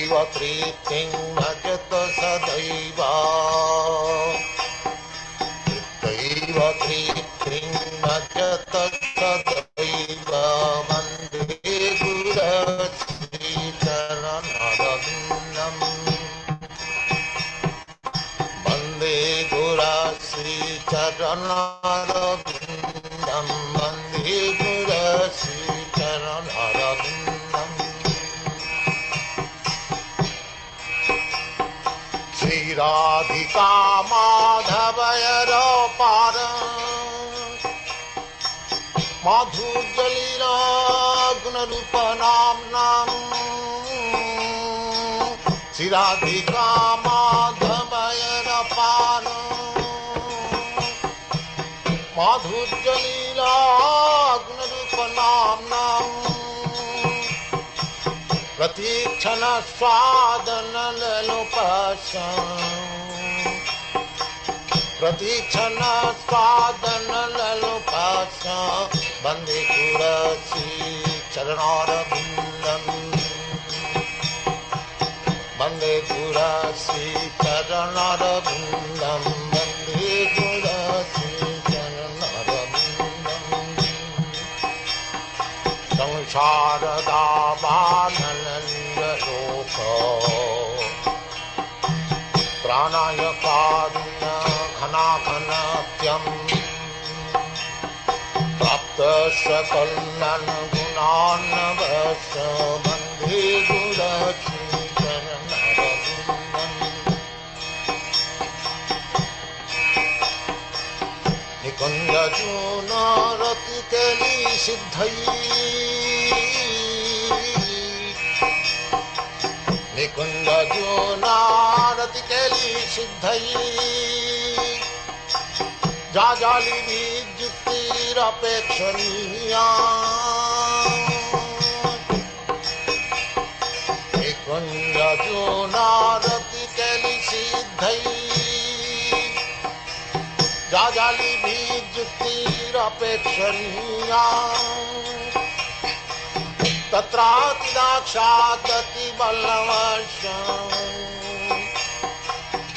तृप्तिं भजत सदैव तृप्तैव तृप्तिं भजत सदैव वन्दे गुरश्रीचरणरविन्दम् वन्दे गुरश्रीचरणरविन्दम् वन्दे गुरश्रीचरणरविन्दम् श्रीराधिका माधवयरपार माधुर्यलीला गुणरूपनाम्नाम् श्रीराधिका माधवयरपार माधुर्यलीला गुणरूपनाम्नाम् प्रतीक्षण स्वादन प्रतीक्षण स्वादन वन्दे गुरश्री चरणारविन्दम् वन्दे गुरश्री चरणारविन्दम् वन्दे गुरश्री चरणारविन्दम् संसारदावानन्दलोक प्राणाय कारुण्य घनाघनत्यम् प्राप्त सकलन् गुणान्नवश वन्दे गुरश्री चरणरविन्दम् निकुञ्जजूनरतिकेली सिद्धैः निकुञ्जजूनारतिकेली सिद्धैः जाजालिभिर्युक्तिरपेक्षणीया निकुञ्जजूनारतिकेली सिद्धैः जाजालिभिर्युक्तिरपेक्षणीया तत्रातिदाक्षादतिबलवशम्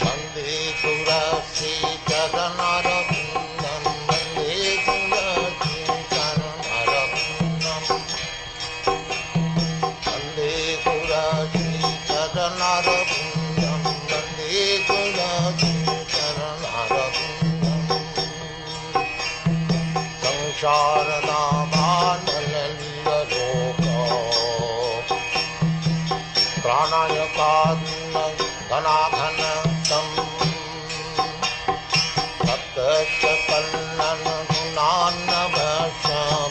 वन्दे गुरश्री चरणरविन्दम् वन्दे गुरश्री चरणरविन्दम् वन्दे गुरश्री चरणरविन्दम् वन्दे गुरश्री चरणरविन्दम् संसारनामानललिलोक प्राणाय कारुण्य घनाघनतम् भक्तकल्लन गुणान्नवश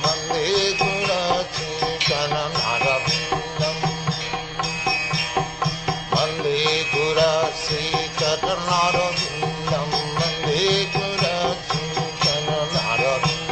वन्दे गुरश्री चरणरविन्दम् वन्दे गुरश्री चरणरविन्दम् वन्दे गुरश्री चरणरविन्दम्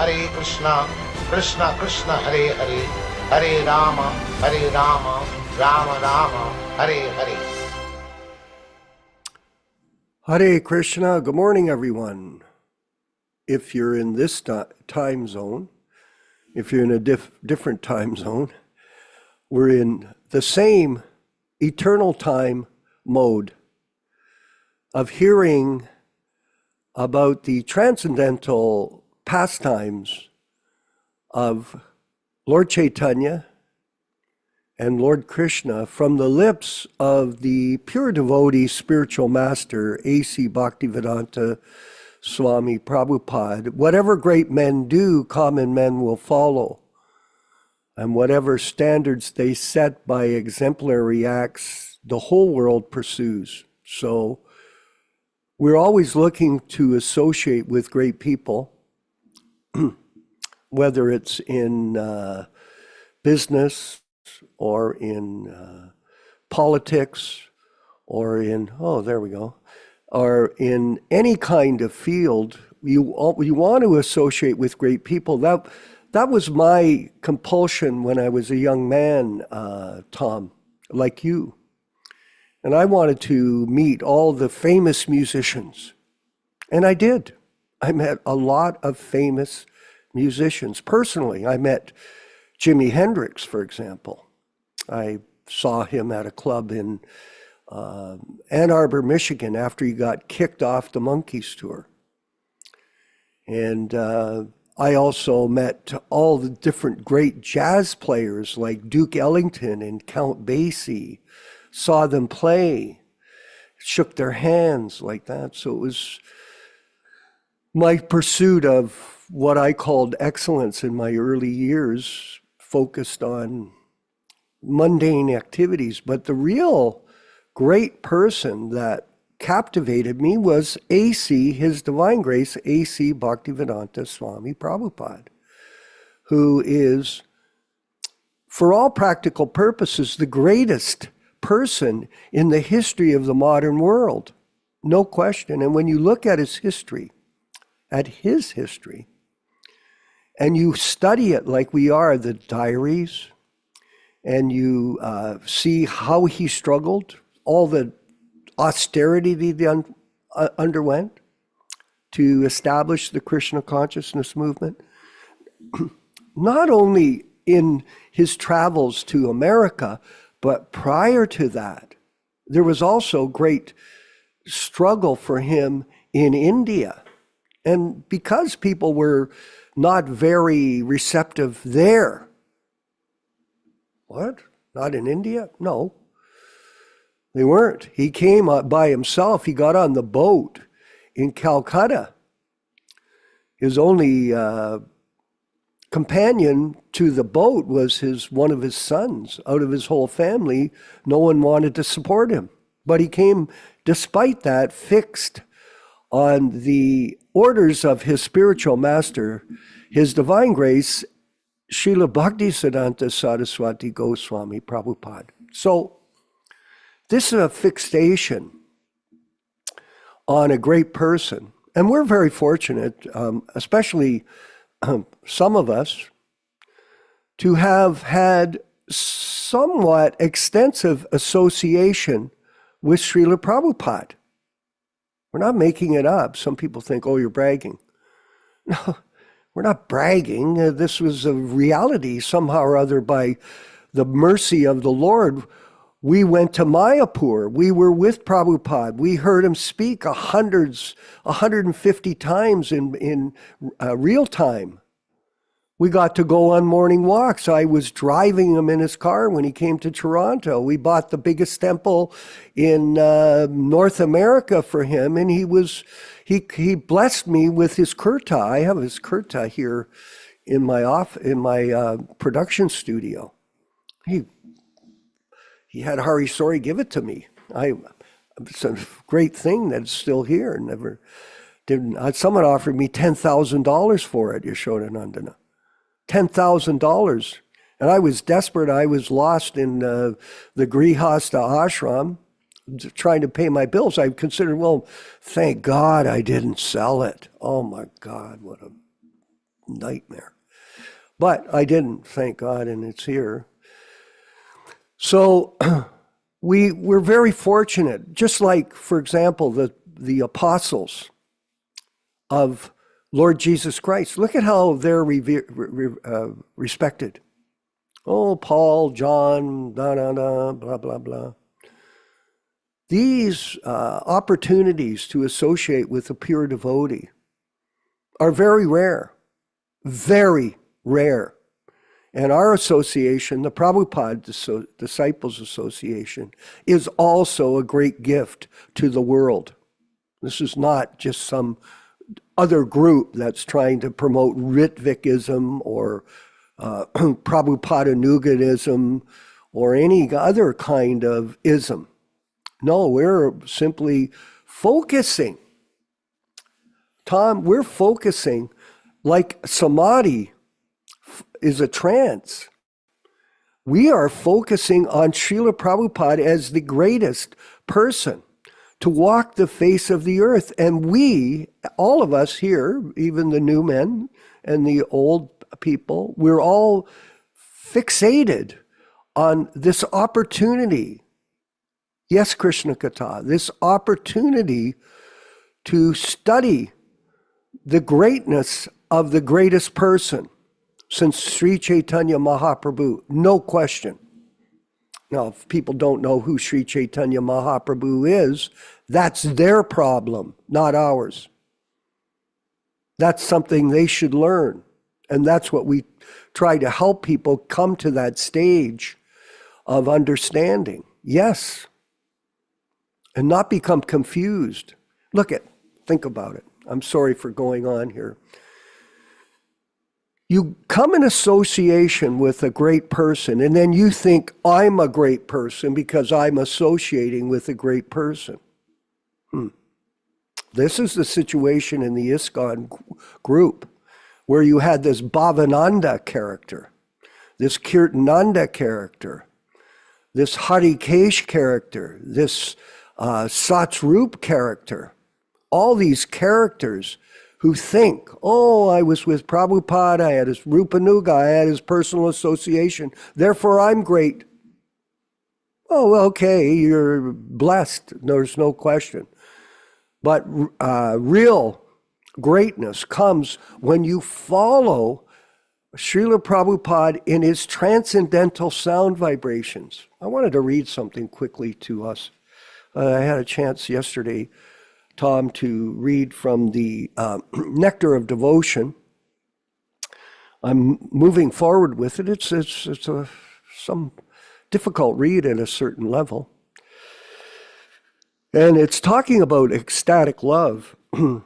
Hare Krishna, Krishna Krishna Hare Hare, Hare Rama, Rama Rama, Hare Hare. Hare Krishna. Good morning, everyone. If you're in this time zone, if you're in a different time zone, we're in the same eternal time mode of hearing about the transcendental pastimes of Lord Chaitanya and Lord Krishna from the lips of the pure devotee spiritual master A.C. Bhaktivedanta Swami Prabhupāda. Whatever great men do, common men will follow. And whatever standards they set by exemplary acts, the whole world pursues. So we're always looking to associate with great people, whether it's in business or in politics or in, or in any kind of field. You want to associate with great people. That was my compulsion when I was a young man, Tom, like you. And I wanted to meet all the famous musicians. And I did. I met a lot of famous musicians. Personally, I met Jimi Hendrix, for example. I saw him at a club in Ann Arbor, Michigan, after he got kicked off the Monkees tour. And I also met all the different great jazz players like Duke Ellington and Count Basie, saw them play, shook their hands like that. So it was my pursuit of what I called excellence in my early years, focused on mundane activities. But the real great person that captivated me was A.C., His Divine Grace A.C. Bhaktivedanta Swami Prabhupāda, who is, for all practical purposes, the greatest person in the history of the modern world. No question. And when you look at his history, and you study it like we are, the diaries, and you see how he struggled, all the austerity that he underwent to establish the Krishna Consciousness movement, not only in his travels to America, but prior to that, there was also great struggle for him in India. And because people were not very receptive there. What? Not in India? No, they weren't. He came by himself. He got on the boat in Calcutta. His only companion to the boat was one of his sons. Out of his whole family, no one wanted to support him. But he came, despite that, fixed on the orders of his spiritual master, His Divine Grace, Śrīla Bhaktisiddhanta Saraswati Goswami Prabhupada. So this is a fixation on a great person. And we're very fortunate, especially some of us, to have had somewhat extensive association with Śrīla Prabhupāda. We're not making it up. Some people think, oh, you're bragging. No, we're not bragging. This was a reality somehow or other. By the mercy of the Lord, we went to Mayapur. We were with Prabhupada. We heard him speak 150 times in real time. We got to go on morning walks. I was driving him in his car when he came to Toronto. We bought the biggest temple in North America for him, and he blessed me with his kurta. I have his kurta here in my production studio. He had Hari Sori give it to me. It's a great thing that's still here. Someone offered me $10,000 for it, Yaśodā-nandana. $10,000. And I was desperate. I was lost in the Grihastha ashram trying to pay my bills. I considered, well, thank God I didn't sell it. Oh my God, what a nightmare. But I didn't, thank God, and it's here. So we're very fortunate, just like, for example, the apostles of Lord Jesus Christ. Look at how they're respected. Oh, Paul, John, blah, blah, blah. These opportunities to associate with a pure devotee are very rare, very rare. And our association, the Prabhupada Disciples Association, is also a great gift to the world. This is not just some other group that's trying to promote Ritvikism or Prabhupada Nugadism or any other kind of ism. No, we're simply focusing. Tom, we're focusing like samadhi is a trance. We are focusing on Śrīla Prabhupada as the greatest person to walk the face of the earth. And we, all of us here, even the new men and the old people, we're all fixated on this opportunity. Yes, Krishna Katha, this opportunity to study the greatness of the greatest person since Sri Chaitanya Mahaprabhu, no question. Now, if people don't know who Sri Chaitanya Mahaprabhu is, that's their problem, not ours. That's something they should learn. And that's what we try to help people come to that stage of understanding. Yes. And not become confused. Think about it. I'm sorry for going on here. You come in association with a great person, and then you think, I'm a great person because I'm associating with a great person. This is the situation in the ISKCON group, where you had this Bhavananda character, this Kirtananda character, this Harikesh character, this Satsrup character, all these characters who think, oh, I was with Prabhupada, I had his Rupanuga, I had his personal association, therefore I'm great. Oh, okay, you're blessed, there's no question. But real greatness comes when you follow Śrīla Prabhupada in his transcendental sound vibrations. I wanted to read something quickly to us. I had a chance yesterday, Tom, to read from the Nectar of Devotion. I'm moving forward with it. It's some difficult read at a certain level. And it's talking about ecstatic love. Here,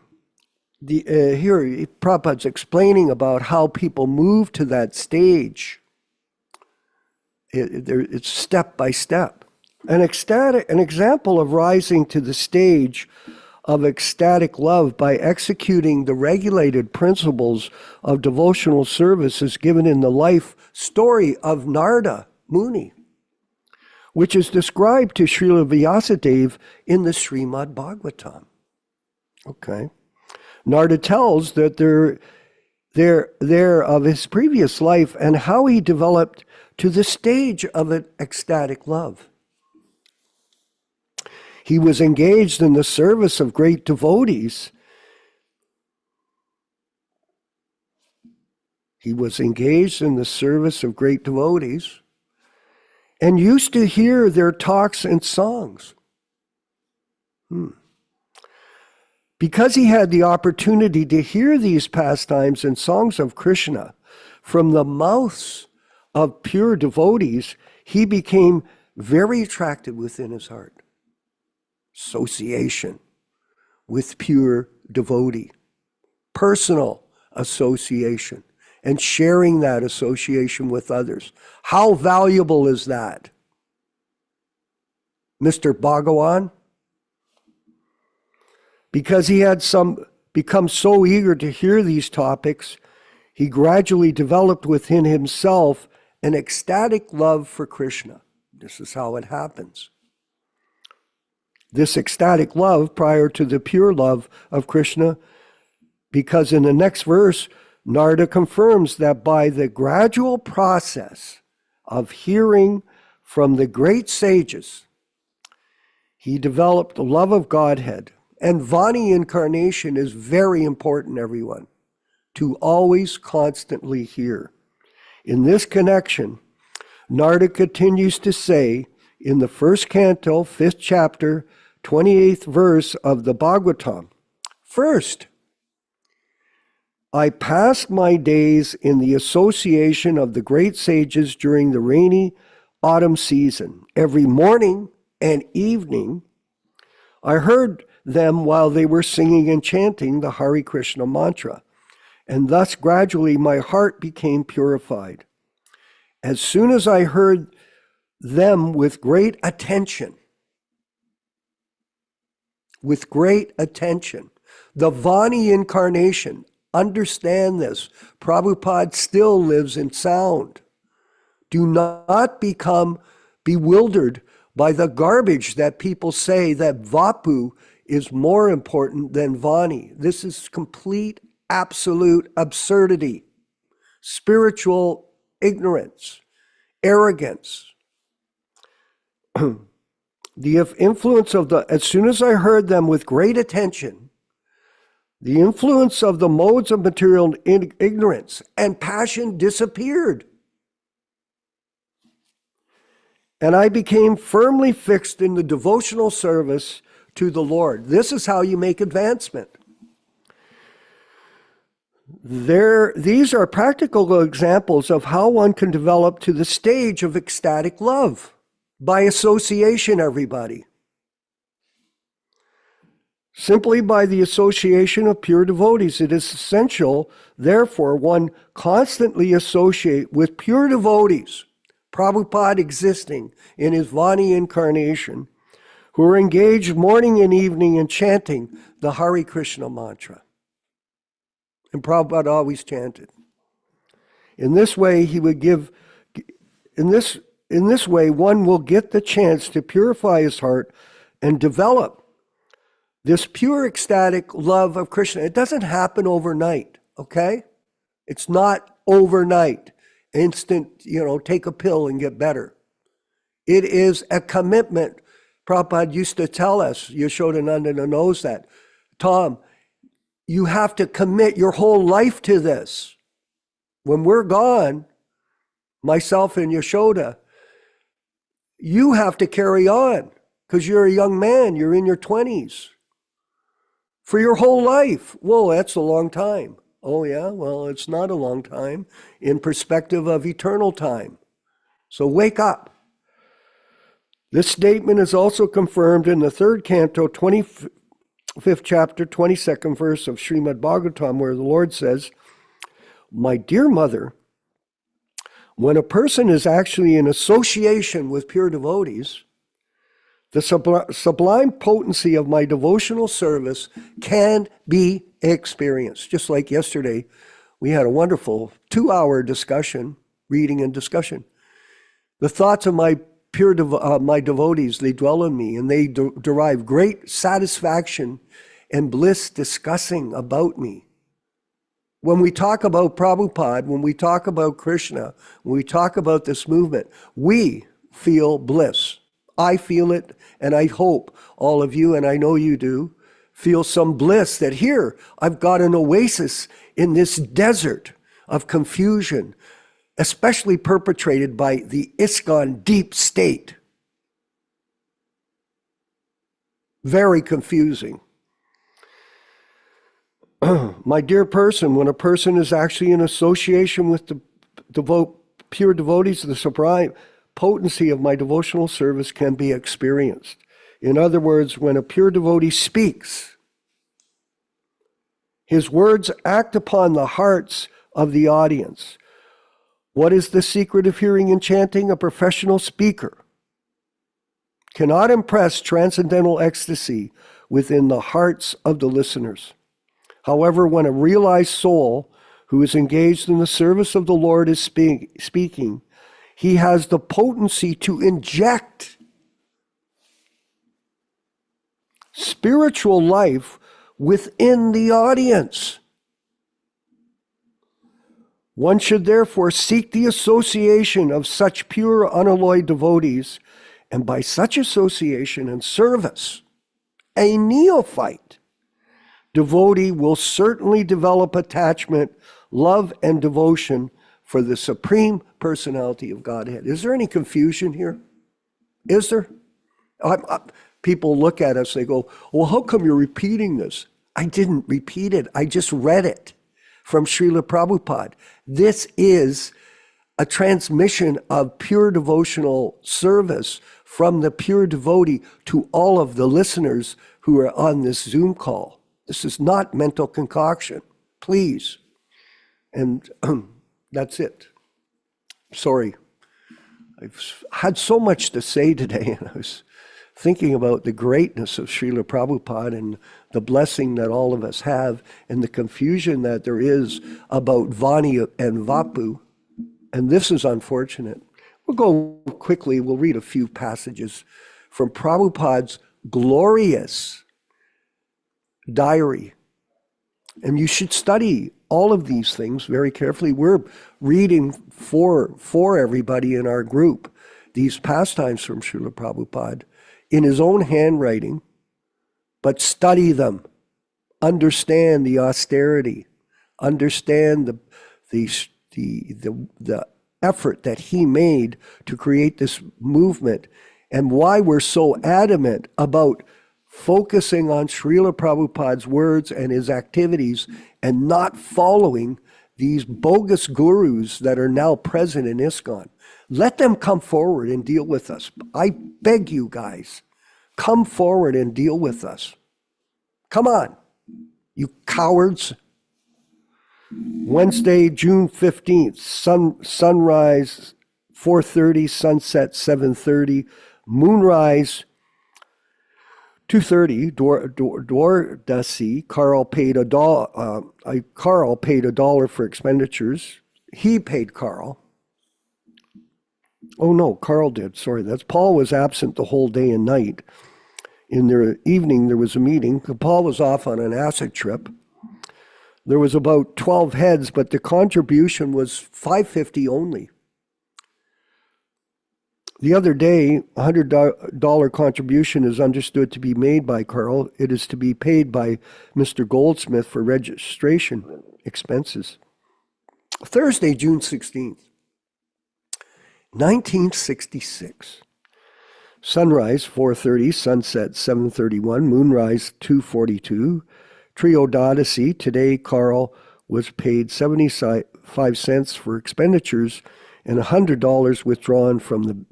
Prabhupada's explaining about how people move to that stage. It's step by step. An example of rising to the stage of ecstatic love by executing the regulated principles of devotional service is given in the life story of Nārada Muni, which is described to Srila Vyasadeva in the Śrīmad-Bhāgavatam. Okay. Nārada tells that they're of his previous life and how he developed to the stage of an ecstatic love. He was engaged in the service of great devotees. He was engaged in the service of great devotees and used to hear their talks and songs. Because he had the opportunity to hear these pastimes and songs of Krishna from the mouths of pure devotees, he became very attracted within his heart. Association with pure devotee, personal association, and sharing that association with others. How valuable is that? Mr. Bhagawan? Because he had become so eager to hear these topics, he gradually developed within himself an ecstatic love for Krishna. This is how it happens. This ecstatic love prior to the pure love of Krishna, because in the next verse, Nārada confirms that by the gradual process of hearing from the great sages. He developed the love of Godhead. And Vani incarnation is very important, everyone, to always constantly hear. In this connection, Nārada continues to say in the first canto, 5th chapter, 28th verse of the Bhagavatam, first, I passed my days in the association of the great sages during the rainy autumn season. Every morning and evening, I heard them while they were singing and chanting the Hare Krishna mantra, and thus gradually my heart became purified. As soon as I heard them with great attention, the Vani incarnation, understand this, Prabhupada still lives in sound. Do not become bewildered by the garbage that people say that Vapu is more important than Vani. This is complete, absolute absurdity, spiritual ignorance, arrogance. The influence of as soon as I heard them with great attention, the influence of the modes of material ignorance and passion disappeared. And I became firmly fixed in the devotional service to the Lord. This is how you make advancement. These are practical examples of how one can develop to the stage of ecstatic love by association, everybody. Simply by the association of pure devotees. It is essential, therefore, one constantly associate with pure devotees, Prabhupada existing in his Vani incarnation, who are engaged morning and evening in chanting the Hare Krishna mantra. And Prabhupada always chanted. In this way, one will get the chance to purify his heart and develop this pure ecstatic love of Krishna. It doesn't happen overnight, okay? It's not overnight, instant, take a pill and get better. It is a commitment. Prabhupada used to tell us, Yaśodā-nandana knows that, Tom, you have to commit your whole life to this. When we're gone, myself and Yaśoda, you have to carry on because you're a young man, you're in your 20s. For your whole life. Whoa, that's a long time. Oh yeah, well, it's not a long time in perspective of eternal time. So wake up. This statement is also confirmed in the 3rd canto, 25th chapter, 22nd verse of Śrīmad-Bhāgavatam, where the Lord says, my dear mother, when a person is actually in association with pure devotees, the sublime potency of my devotional service can be experienced. Just like yesterday, we had a wonderful 2-hour discussion, reading and discussion. The thoughts of my my devotees, they dwell in me, and they derive great satisfaction and bliss discussing about me. When we talk about Prabhupada, when we talk about Krishna, when we talk about this movement, we feel bliss. I feel it, and I hope all of you, and I know you do, feel some bliss that here I've got an oasis in this desert of confusion, especially perpetrated by the ISKCON deep state. Very confusing. My dear person, when a person is actually in association with the pure devotees of the sublime potency of my devotional service can be experienced. In other words, when a pure devotee speaks, his words act upon the hearts of the audience. What is the secret of hearing and chanting? A professional speaker cannot impress transcendental ecstasy within the hearts of the listeners. However, when a realized soul who is engaged in the service of the Lord is speaking, he has the potency to inject spiritual life within the audience. One should therefore seek the association of such pure, unalloyed devotees, and by such association and service, a neophyte devotee will certainly develop attachment, love, and devotion for the Supreme Personality of Godhead. Is there any confusion here? Is there? People look at us, they go, well, how come you're repeating this? I didn't repeat it. I just read it from Śrīla Prabhupāda. This is a transmission of pure devotional service from the pure devotee to all of the listeners who are on this Zoom call. This is not mental concoction, please. And that's it. Sorry. I've had so much to say today, and I was thinking about the greatness of Śrīla Prabhupada and the blessing that all of us have and the confusion that there is about Vani and Vapu. And this is unfortunate. We'll go quickly, we'll read a few passages from Prabhupada's glorious diary. And you should study all of these things very carefully. We're reading for everybody in our group these pastimes from Śrīla Prabhupada in his own handwriting, but study them. Understand the austerity. Understand the effort that he made to create this movement, and why we're so adamant about focusing on Śrīla Prabhupada's words and his activities and not following these bogus gurus that are now present in ISKCON. Let them come forward and deal with us. I beg you guys, come forward and deal with us. Come on, you cowards. Wednesday, June 15th, sunrise 4:30, sunset 7:30, moonrise 2:30, Dwardasi. Carl paid $1 for expenditures. He paid Carl. Oh no, Carl did. Sorry, that's Paul was absent the whole day and night. In the evening, there was a meeting. Paul was off on an acid trip. There was about 12 heads, but the contribution was $550 only. The other day, $100 contribution is understood to be made by Carl. It is to be paid by Mr. Goldsmith for registration expenses. Thursday, June 16th, 1966. Sunrise, 4:30, sunset, 7:31, moonrise, 2:42. Triododasi, today Carl was paid 75 cents for expenditures and $100 withdrawn from the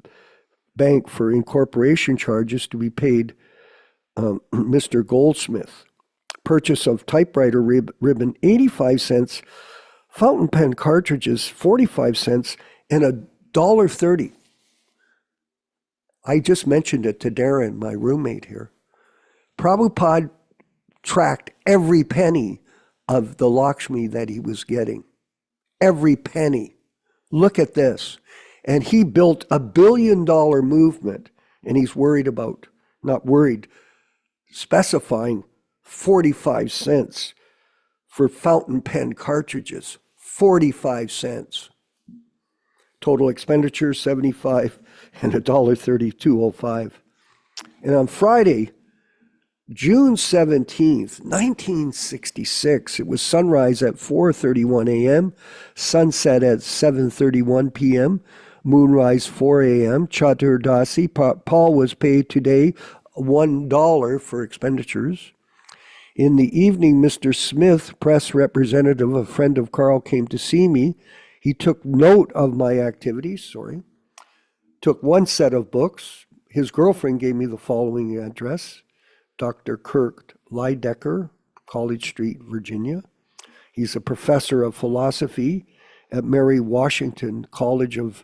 bank for incorporation charges to be paid Mr. Goldsmith. Purchase of typewriter ribbon, 85 cents. Fountain pen cartridges, 45 cents, and $1.30. I just mentioned it to Darren, my roommate here. Prabhupada tracked every penny of the Lakshmi that he was getting. Every penny. Look at this. And he built $1 billion movement, and he's specifying 45 cents for fountain pen cartridges. 45 cents. Total expenditure, 75 and $1.30, 205. And on Friday, June 17th, 1966, it was sunrise at 4:31 a.m., sunset at 7:31 p.m., moonrise 4 a.m., Chaturdasi. Paul was paid today $1 for expenditures. In the evening, Mr. Smith, press representative, a friend of Carl, came to see me. He took note of my activities, took one set of books. His girlfriend gave me the following address: Dr. Kirk Lydecker, College Street, Virginia. He's a professor of philosophy at Mary Washington College of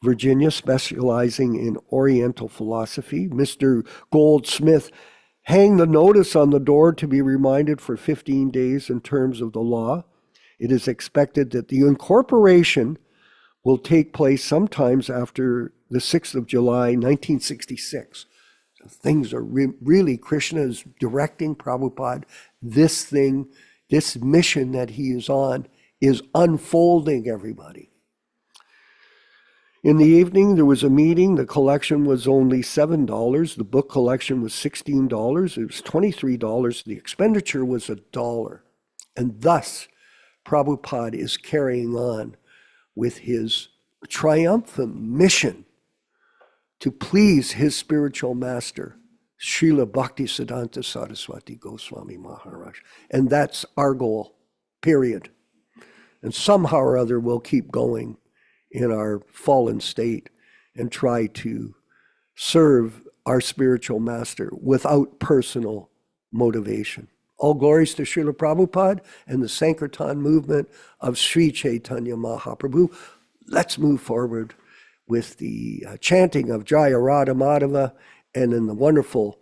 Virginia, specializing in Oriental philosophy. Mr. Goldsmith, hang the notice on the door to be reminded for 15 days in terms of the law. It is expected that the incorporation will take place sometimes after the 6th of July, 1966. Things are really, Krishna is directing Prabhupada. This mission that he is on is unfolding, everybody. In the evening, there was a meeting. The collection was only $7. The book collection was $16. It was $23. The expenditure was $1. And thus, Prabhupada is carrying on with his triumphant mission to please his spiritual master, Srila Bhaktisiddhanta Saraswati Goswami Maharaj. And that's our goal, period. And somehow or other, we'll keep going in our fallen state and try to serve our spiritual master without personal motivation. All glories to Śrīla Prabhupada and the Sankirtan movement of Sri Chaitanya Mahaprabhu. Let's move forward with the chanting of Jaya Radha Madhava and in the wonderful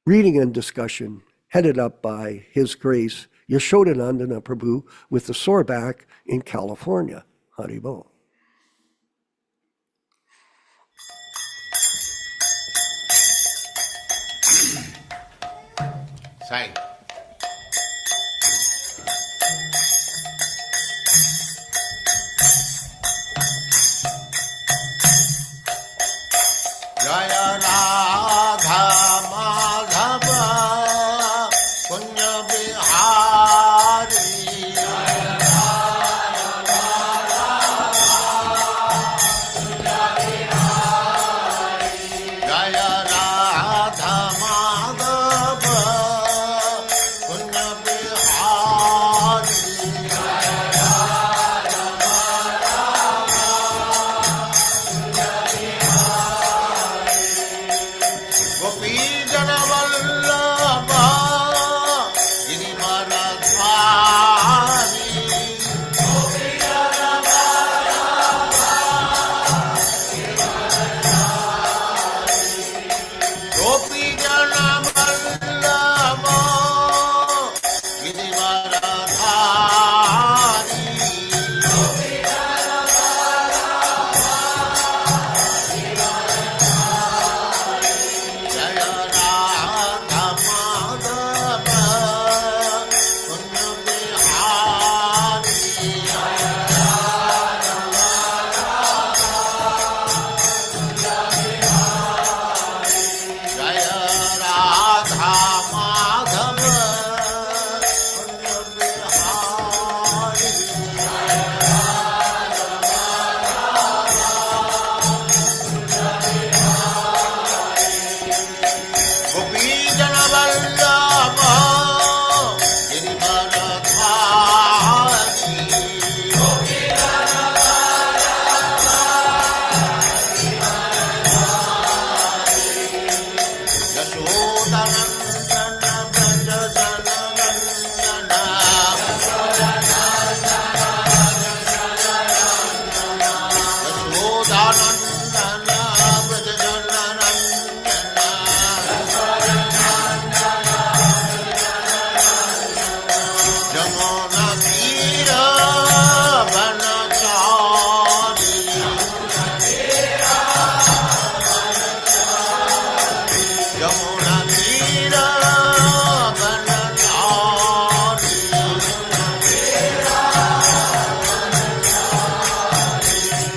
reading and discussion headed up by His Grace Yaśodā-nandana Prabhu with the Soreback in California. Haribol. Sai. Jaya Radha Madhava Punya Bihari Jaya Radha Madhava Punya Bihari Gopi Jana Vallabha Girivaradhari Gopi Jana Vallabha Girivaradhari Jaya Radha Madhava Punya Bihari Jaya Radha Madhava Punya Bihari Gopi Jana Vallabha Girivaradhari Gopi Yaśodā-nandana Braja Jana Nandana Yaśodā-nandana Braja Jana Nandana Jamuna Tira Vanachari Jamuna Tira Vanachari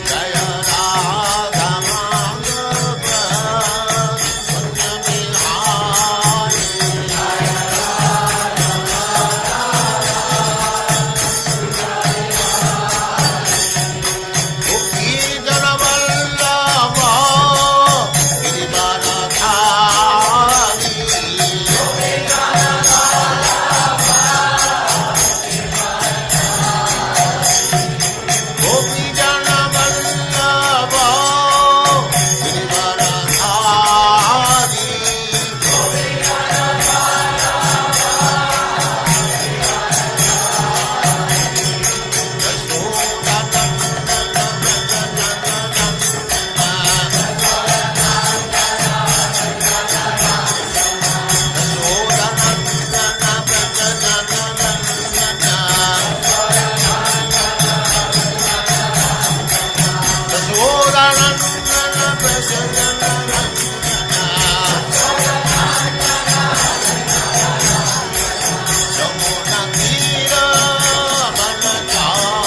Jaya Radha Madhava Punya Bihari Gopi Jana Vallabha Girivaradhari Gopi Jana Vallabha Girivaradhari Jamuna Tira Vanachari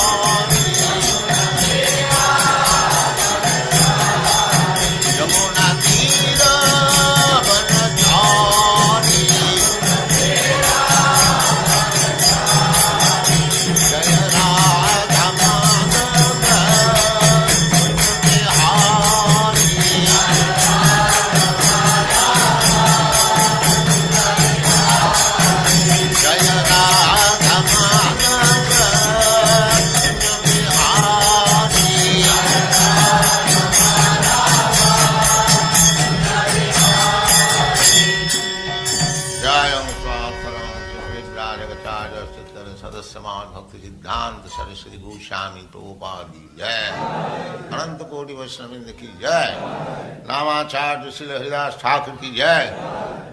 Bhaktivedanta Swami Prabhupāda ki jai, Ananta Koti Vaishnavrinda ki jai, Namacharya Śrīla Haridas Thakur ki jai,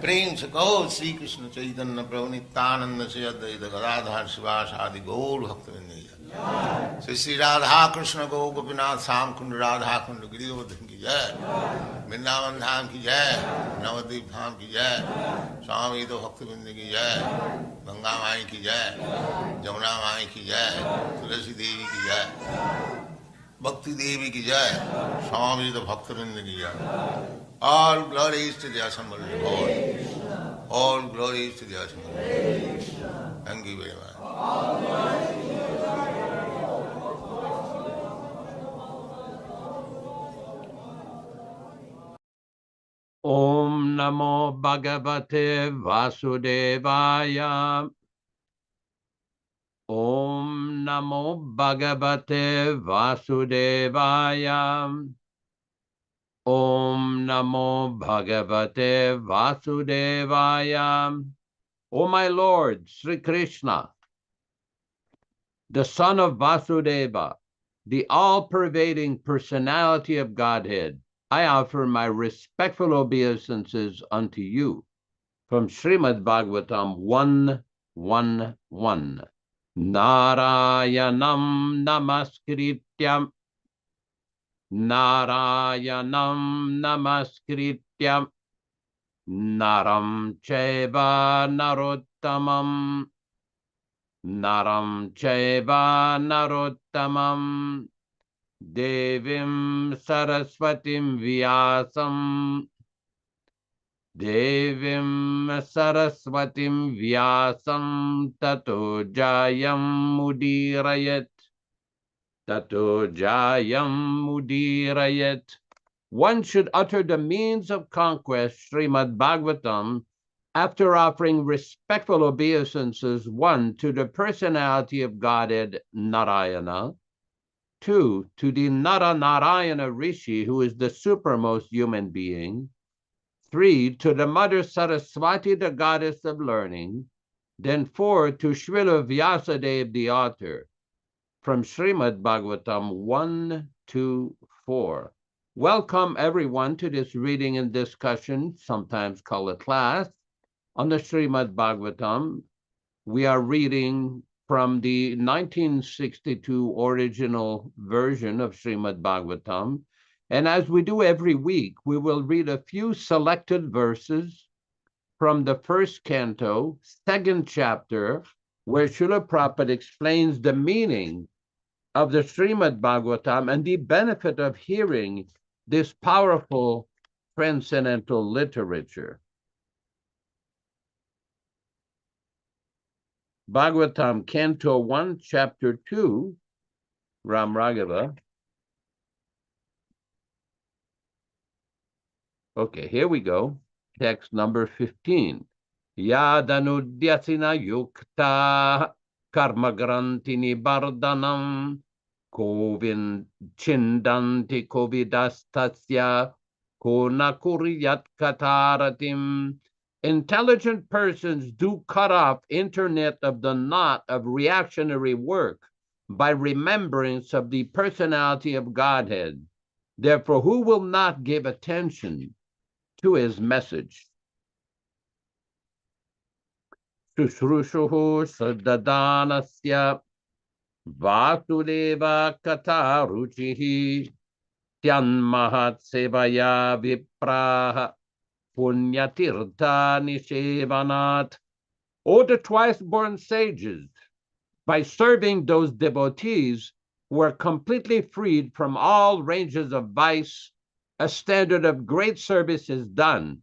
Prem se kaho Shri Krishna Chaitanya Prabhu Nityananda Sri Advaita Gadadhar Sivas Adi Gaur Bhaktivinoda ki jai, Shri Radha Krishna Gaur Gopinath Sam Kund Radha Kund Giridhavan ki jai, Vrindavan Dham ki jai, Navadvip Dham ki jai, Swami Bhaktivinoda ki jai, Ganga Mai ki jai, Jamuna Mai ki jai, Tulasi Devi ki jai, Bhakti Devi ki jai, Swami Bhaktivinoda ki jai. All glories to the assembled Lord. All glories to the assembled Lord. Thank you very much. Om Namo Bhagavate Vasudevaya. Om Namo Bhagavate Vasudevaya. Om Namo Bhagavate Vasudevaya. O my Lord, Sri Krishna, the son of Vasudeva, the all-pervading personality of Godhead, I offer my respectful obeisances unto you. From Śrīmad-Bhāgavatam 1:1:1. Nārayanam namaskrityam. Nārayanam namaskrityam. Naram chaiva narottamam. Naram chaiva narottamam. Devim Saraswatim Vyāsam. Devim Saraswatim Vyāsam tato jayam mudirayat. Tato jayam mudirayat. One should utter the means of conquest, Śrīmad-Bhāgavatam, after offering respectful obeisances, 1, to the personality of Godhead, Narayana, 2, to the Narayana Rishi, who is the supermost human being, 3, to the Mother Saraswati, the goddess of learning, then 4, to Śrīla Vyāsa Dev, the author, from Śrīmad-Bhāgavatam 1-4. Welcome everyone to this reading and discussion, sometimes called a class, on the Śrīmad-Bhāgavatam. We are reading from the 1962 original version of Śrīmad-Bhāgavatam. And as we do every week, we will read a few selected verses from the first canto, second chapter, where Śrīla Prabhupāda explains the meaning of the Śrīmad-Bhāgavatam and the benefit of hearing this powerful transcendental literature. Bhagavatam, Canto 1, Chapter 2, Ram Raghava. Okay, here we go. Text number 15. Yadanudyasina yukta karmagrantini bardanam kovin chindanti kovidastasya konakuriyat kataratim. Intelligent persons do cut off internet of the knot of reactionary work by remembrance of the personality of Godhead. Therefore, who will not give attention to his message? Shushrushuhu saddadanasya vasudeva kataruchihi tyanmahat sevaya vipraha punyatirtha nishevanat. O the twice-born sages, by serving those devotees who are completely freed from all ranges of vice, a standard of great service is done.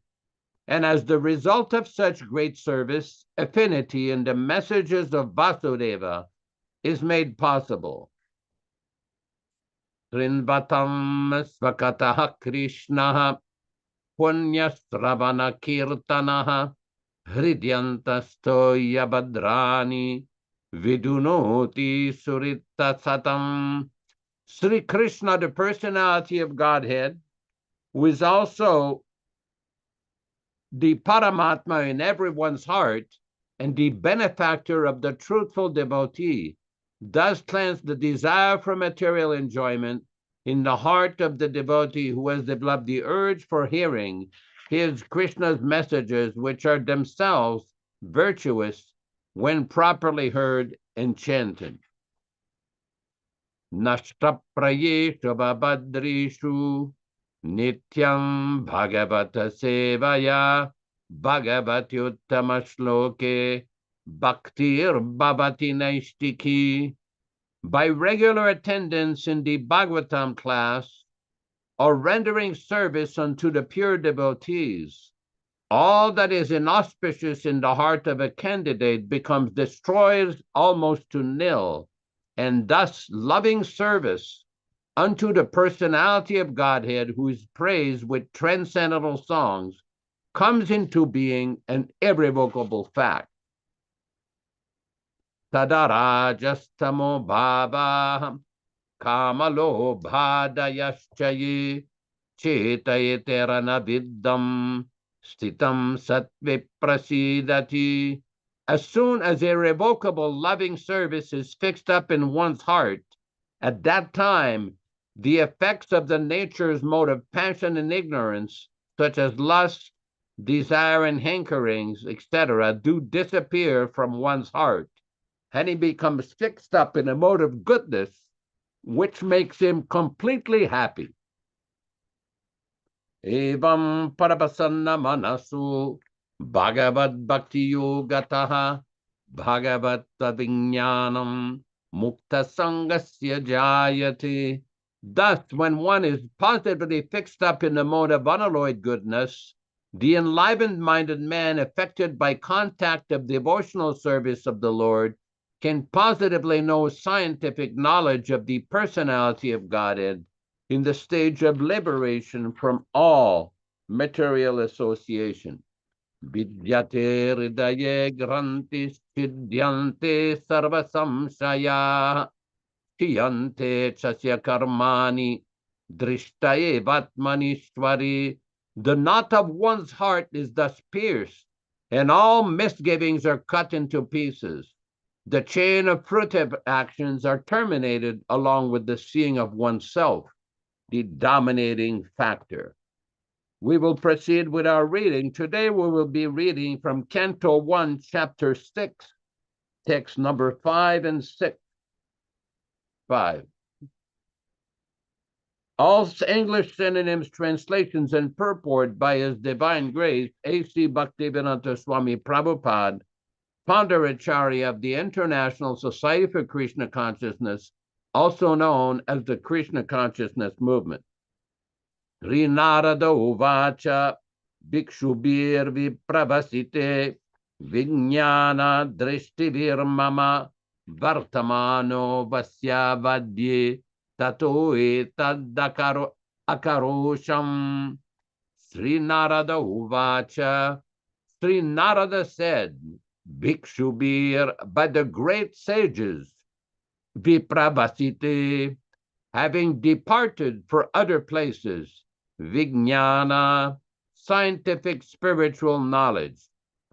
And as the result of such great service, affinity in the messages of Vasudeva is made possible. Srinvatam svakataha Krishnaha punyasravana kirtanaha hridyantastoya badrani vidunoti surita satam. Sri Krishna, the personality of Godhead, who is also the Paramatma in everyone's heart and the benefactor of the truthful devotee, thus cleanse the desire for material enjoyment in the heart of the devotee who has developed the urge for hearing his Krishna's messages, which are themselves virtuous when properly heard and chanted. Nashtaprayeshu babadrishu nityam bhagavata sevaya bhagavati uttama shloke bhaktir bhavati naistiki. By regular attendance in the Bhagavatam class or rendering service unto the pure devotees, all that is inauspicious in the heart of a candidate becomes destroyed almost to nil, and thus loving service unto the personality of Godhead, who is praised with transcendental songs, comes into being an irrevocable fact. Tadarajastamo bhava kamalo bhadayaschaye chetayetera viddam stitam satviprasidati. As soon as irrevocable loving service is fixed up in one's heart, at that time the effects of the nature's mode of passion and ignorance, such as lust, desire, and hankerings, etc., do disappear from one's heart, and he becomes fixed up in a mode of goodness, which makes him completely happy. Evam parapasanna manasu bhagavad bhakti yogataha bhagavad vijnanam mukta sangasya jayate. Thus, when one is positively fixed up in the mode of unalloyed goodness, the enlivened-minded man affected by contact of devotional service of the Lord can positively know scientific knowledge of the personality of Godhead in the stage of liberation from all material association. Vidyate hridaye grantis chidyante sarva samshaya chiyante chasya karmani drishtaye vatmanishwari. The knot of one's heart is thus pierced, and all misgivings are cut into pieces. The chain of fruitive actions are terminated along with the seeing of oneself, the dominating factor. We will proceed with our reading. Today we will be reading from Canto 1, Chapter 6, text number 5 and 6. 5. All English synonyms, translations, and purport by His Divine Grace A.C. Bhaktivedanta Swami Prabhupāda, Founder-Ācārya of the International Society for Krishna Consciousness, also known as the Krishna Consciousness Movement. Nārada uvacha bhikshubhir vipravasite vijnana drishtivir mama vartamano vasyavadye tato etad akarosham. Sri Nārada uvacha. Sri Nārada said, Bhikshubhir, by the great sages, vipravasite, having departed for other places, vijnana, scientific spiritual knowledge,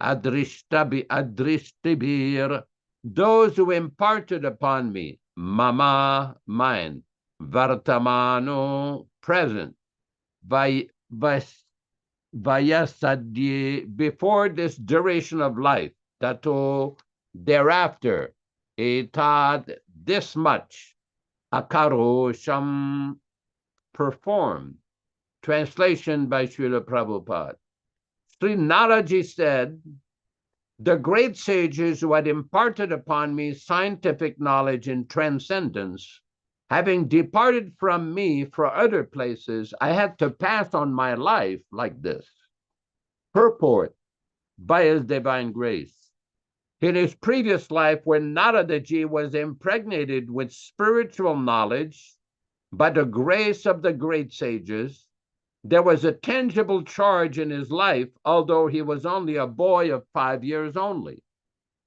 adrishtibhir, those who imparted upon me, mama, mine, vartamano, present, vayasadye, before this duration of life, tato, thereafter, etad, this much, akarosham, performed. Translation by Śrīla Prabhupāda. Sri Naraji said, the great sages who had imparted upon me scientific knowledge and transcendence, having departed from me for other places, I had to pass on my life like this. Purport by His Divine Grace. In his previous life, when Nāradaji was impregnated with spiritual knowledge by the grace of the great sages, there was a tangible charge in his life, although he was only a boy of 5 years only.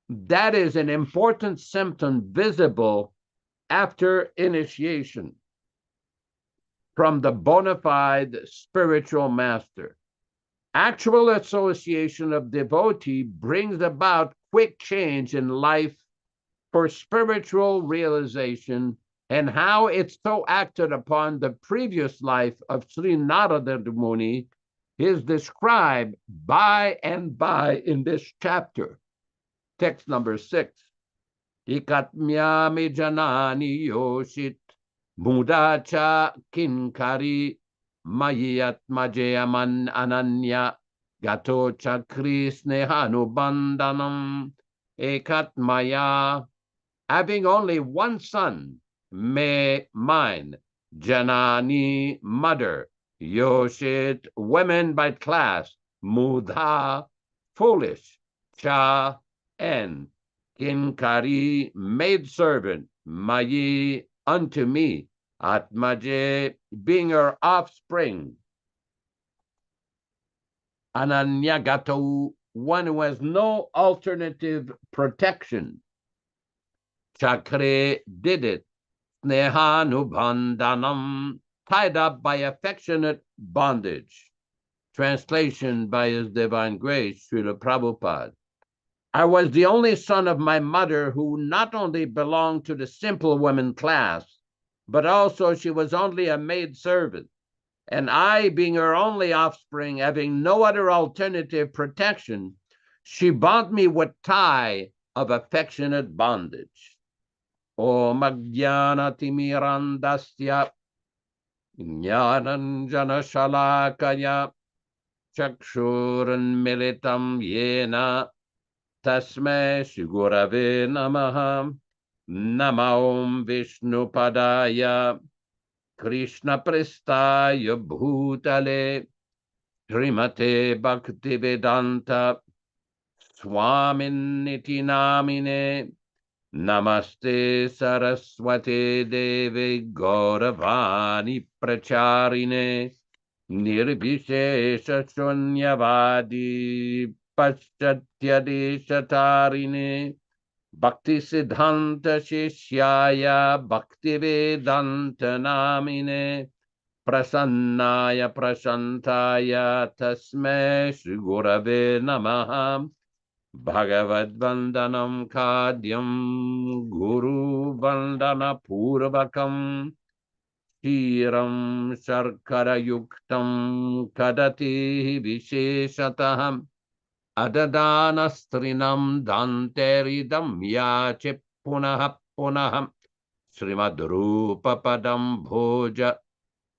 That is an important symptom visible after initiation from the bona fide spiritual master. Actual association of devotee brings about quick change in life for spiritual realization and how it's so acted upon the previous life of Sri Nārada Muni is described by and by in this chapter. Text number 6. Ikatmyami janani yoshit mudacha kinkari mayatmajayaman ananya gato chakri snehanubandhanam ekatmaya. Having only one son, mine, janani, mother, yoshit, women by class, mudha, foolish, cha, and kinkari, maidservant, mayi, unto me, atmaje, being her offspring, ananyagato, one who has no alternative protection, chakre, did it, snehanubandhanam, tied up by affectionate bondage. Translation by His Divine Grace, Śrīla Prabhupāda. I was the only son of my mother who not only belonged to the simple women class, but also she was only a maidservant. And I, being her only offspring, having no other alternative protection, she bound me with tie of affectionate bondage. Om Ajnana Timirandasya Jnananjana Shalakaya Chakshuran Militam Yena Tasme Shigurave Namaha Namaom Vishnupadaya Krishna Prestaya Bhutale Srimate Bhaktivedanta Swami Namine Namaste Saraswate Devi Gauravani Pracharine Nirvishesha Shunyavadi Paschatyadeshatarine Bhakti Siddhanta Shishyaya Bhaktivedanta Namine Prasannaya Prashantaya Tasme Shri Gurave Namaha Bhagavad Vandanam Kadyam Guru Vandana Purvakam Shiram Sharkara Yuktam Kadati Visheshataham Adadana Strinam Danteridam Yache Punaha Punaham Śrīmad Padam Bhoja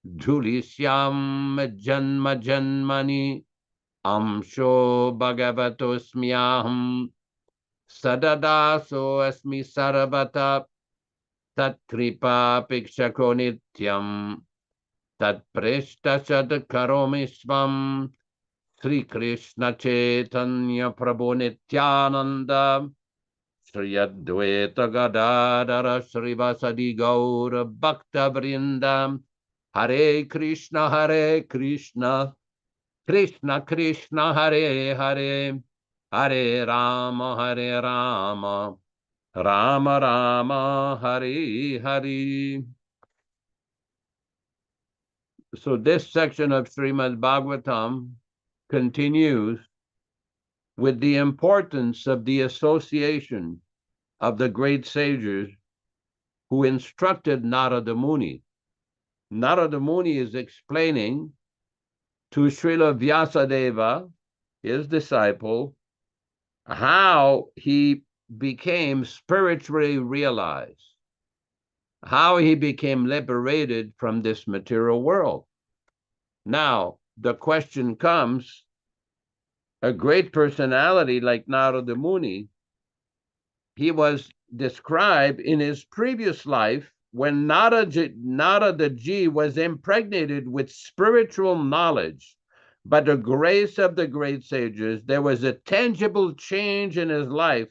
Julisyam Janma Janmani Amsho Bhagavatosmyaham Sadadaso Asmi Sarvata Tatkripa Pikshako Nityam Tatpreshta Sadkaromi Swam Sri Krishna Chaitanya Prabhu Nityananda Sri Advaita Gadadara Srivasadi Gaura Bhakta Vrindam Hare Krishna Krishna Krishna Hare Hare Hare Rama Rama Rama Hare Hare. So this section of Śrīmad-Bhāgavatam continues with the importance of the association of the great sages who instructed Nārada Muni. Nārada Muni is explaining to Śrīla Vyāsadeva, his disciple, how he became spiritually realized, how he became liberated from this material world. Now, the question comes, a great personality like Nārada Muni, he was described in his previous life when Nārada Ji was impregnated with spiritual knowledge. By the grace of the great sages, there was a tangible change in his life,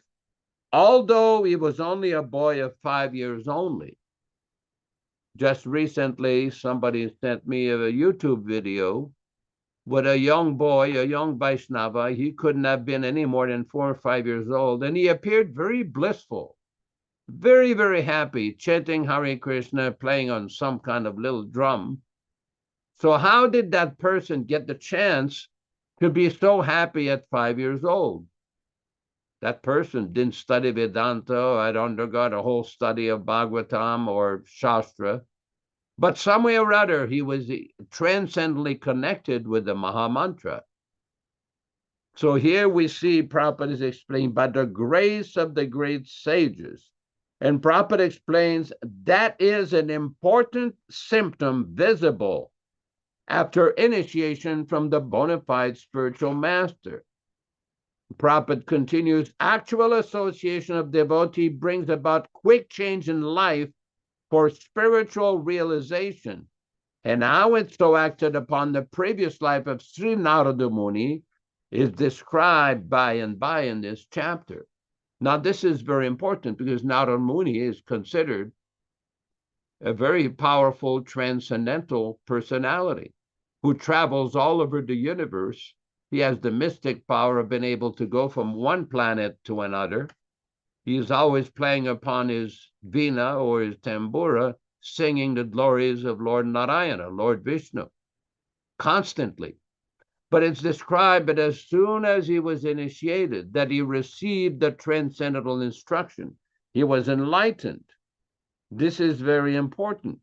although he was only a boy of 5 years only. Just recently, somebody sent me a YouTube video with a young boy, a young Vaishnava. He couldn't have been any more than 4 or 5 years old, and he appeared very blissful, very, very happy, chanting Hare Krishna, playing on some kind of little drum. So how did that person get the chance to be so happy at 5 years old? That person didn't study Vedanta or had undergone a whole study of Bhagavatam or Shastra, but some way or other, he was transcendently connected with the Mahamantra. So here we see Prabhupada is explained by the grace of the great sages. And Prabhupada explains that is an important symptom visible after initiation from the bona fide spiritual master. Prabhupada continues, actual association of devotee brings about quick change in life for spiritual realization. And how it so acted upon the previous life of Sri Nārada Muni is described by and by in this chapter. Now, this is very important because Nārada Muni is considered a very powerful transcendental personality who travels all over the universe. He has the mystic power of being able to go from one planet to another. He is always playing upon his veena or his tambura, singing the glories of Lord Narayana, Lord Vishnu, constantly. But it's described that as soon as he was initiated, that he received the transcendental instruction. He was enlightened. This is very important.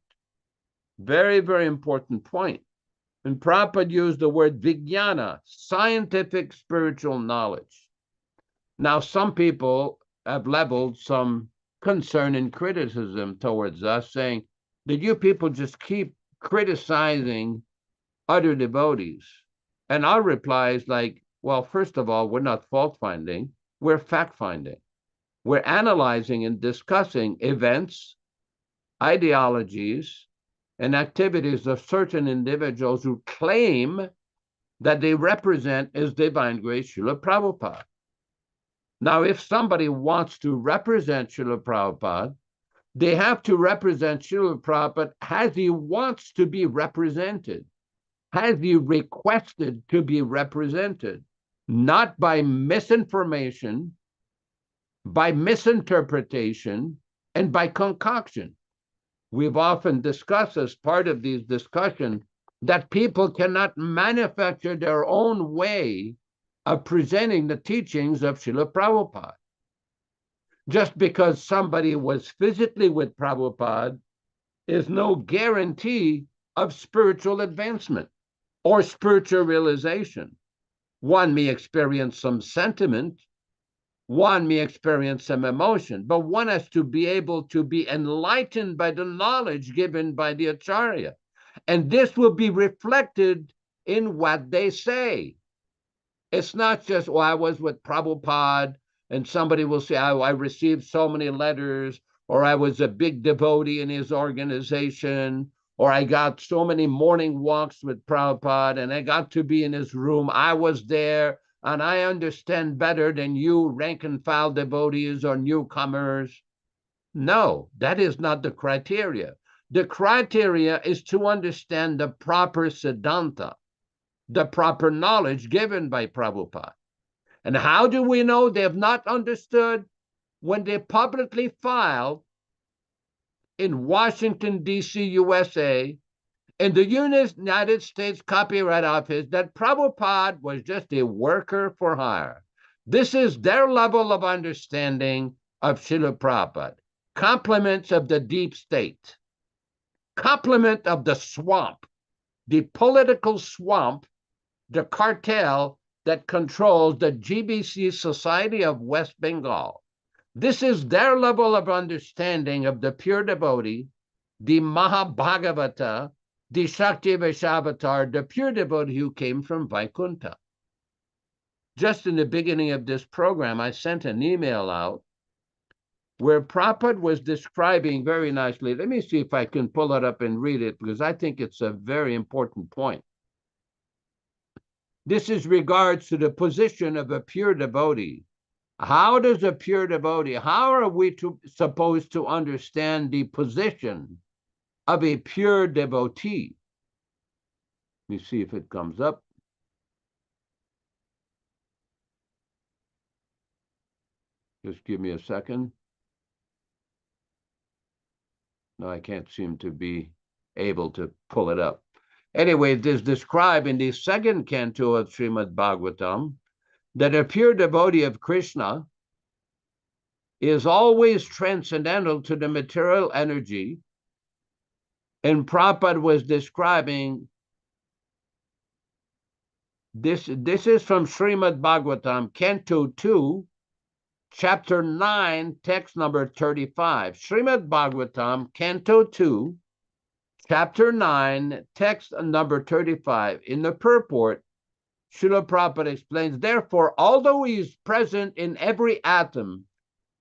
Very, very important point. And Prabhupada used the word vijnana, scientific spiritual knowledge. Now, some people have leveled some concern and criticism towards us, saying that you people just keep criticizing other devotees. And our reply is like, well, first of all, we're not fault-finding, we're fact-finding. We're analyzing and discussing events, ideologies, and activities of certain individuals who claim that they represent His Divine Grace Śrīla Prabhupāda. Now, if somebody wants to represent Śrīla Prabhupāda, they have to represent Śrīla Prabhupāda as he wants to be represented, as he requested to be represented, not by misinformation, by misinterpretation, and by concoction. We've often discussed as part of these discussions that people cannot manufacture their own way of presenting the teachings of Śrīla Prabhupāda. Just because somebody was physically with Prabhupada is no guarantee of spiritual advancement or spiritual realization. One may experience some sentiment, one may experience some emotion, but one has to be able to be enlightened by the knowledge given by the Acharya. And this will be reflected in what they say. It's not just, well, I was with Prabhupada, and somebody will say, I received so many letters, or I was a big devotee in his organization, or I got so many morning walks with Prabhupada, and I got to be in his room. I was there, and I understand better than you rank and file devotees or newcomers. No, that is not the criteria. The criteria is to understand the proper siddhanta, the proper knowledge given by Prabhupada. And how do we know they have not understood? When they publicly filed in Washington, D.C., USA, in the United States Copyright Office, that Prabhupada was just a worker for hire. This is their level of understanding of Śrīla Prabhupada. Compliments of the deep state. Compliment of the swamp, the political swamp, the cartel that controls the GBC Society of West Bengal. This is their level of understanding of the pure devotee, the Mahabhagavata, the Shakti Vaishavatar, the pure devotee who came from Vaikuntha. Just in the beginning of this program, I sent an email out where Prabhupada was describing very nicely. Let me see if I can pull it up and read it, because I think it's a very important point. This is regards to the position of a pure devotee. How does a pure devotee, how are we supposed to understand the position of a pure devotee? Let me see if it comes up. Just give me a second. No, I can't seem to be able to pull it up. Anyway, it is described in the second canto of Śrīmad-Bhāgavatam that a pure devotee of Krishna is always transcendental to the material energy. And Prabhupada was describing this is from Śrīmad-Bhāgavatam, Canto 2, Chapter 9, text number 35. Śrīmad-Bhāgavatam, Canto 2, Chapter 9, text number 35. In the purport, Śrīla Prabhupada explains, therefore, although he is present in every atom,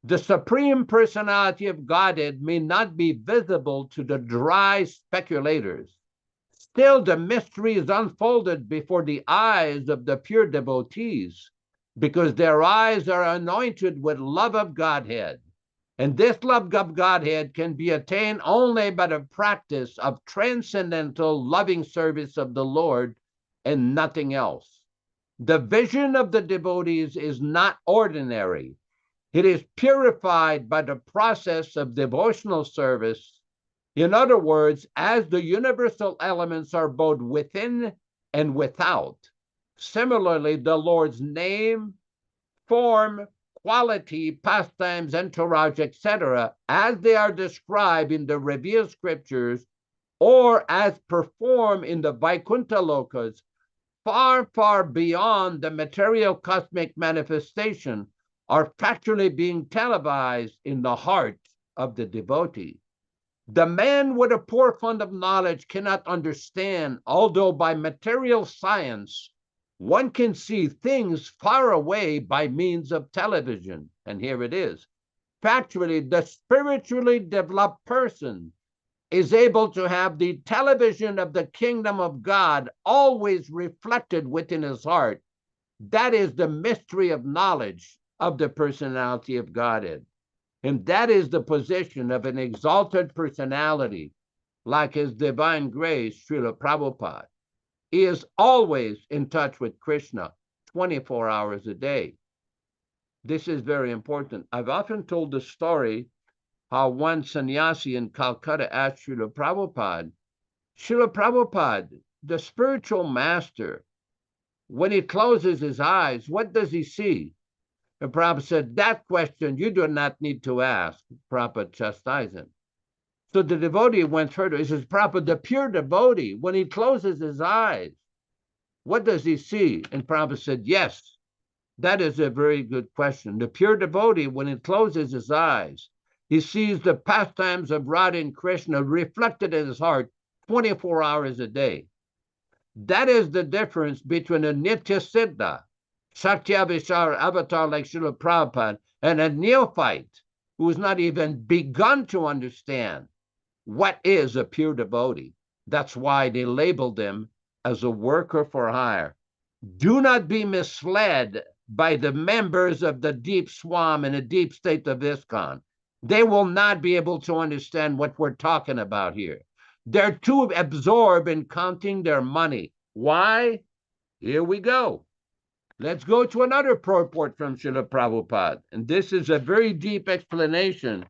the Supreme Personality of Godhead may not be visible to the dry speculators. Still, the mystery is unfolded before the eyes of the pure devotees, because their eyes are anointed with love of Godhead. And this love of Godhead can be attained only by the practice of transcendental loving service of the Lord and nothing else. The vision of the devotees is not ordinary. It is purified by the process of devotional service. In other words, as the universal elements are both within and without, similarly, the Lord's name, form, quality, pastimes, entourage, etc., as they are described in the revealed scriptures or as performed in the Vaikuntha lokas, far, far beyond the material cosmic manifestation, are factually being televised in the heart of the devotee. The man with a poor fund of knowledge cannot understand, although by material science, one can see things far away by means of television. And here it is. Factually, the spiritually developed person is able to have the television of the kingdom of God always reflected within his heart. That is the mystery of knowledge of the personality of Godhead. And that is the position of an exalted personality like His Divine Grace, Śrīla Prabhupāda. He is always in touch with Krishna 24 hours a day. This is very important. I've often told the story how one sannyasi in Calcutta asked Śrīla Prabhupāda, Śrīla Prabhupāda, the spiritual master, when he closes his eyes, what does he see? And Prabhupada said, that question you do not need to ask. Prabhupada chastised him. So the devotee went further. He says, Prabhupada, the pure devotee, when he closes his eyes, what does he see? And Prabhupada said, yes, that is a very good question. The pure devotee, when he closes his eyes, he sees the pastimes of Radha and Krishna reflected in his heart 24 hours a day. That is the difference between a Nitya Siddha, Satyavishara avatar like Śrīla Prabhupada, and a neophyte who has not even begun to understand what is a pure devotee. That's why they labeled them as a worker for hire. Do not be misled by the members of the deep swam and the deep state of ISKCON. They will not be able to understand what we're talking about here. They're too absorbed in counting their money. Why? Here we go. Let's go to another purport from Śrīla Prabhupada. And this is a very deep explanation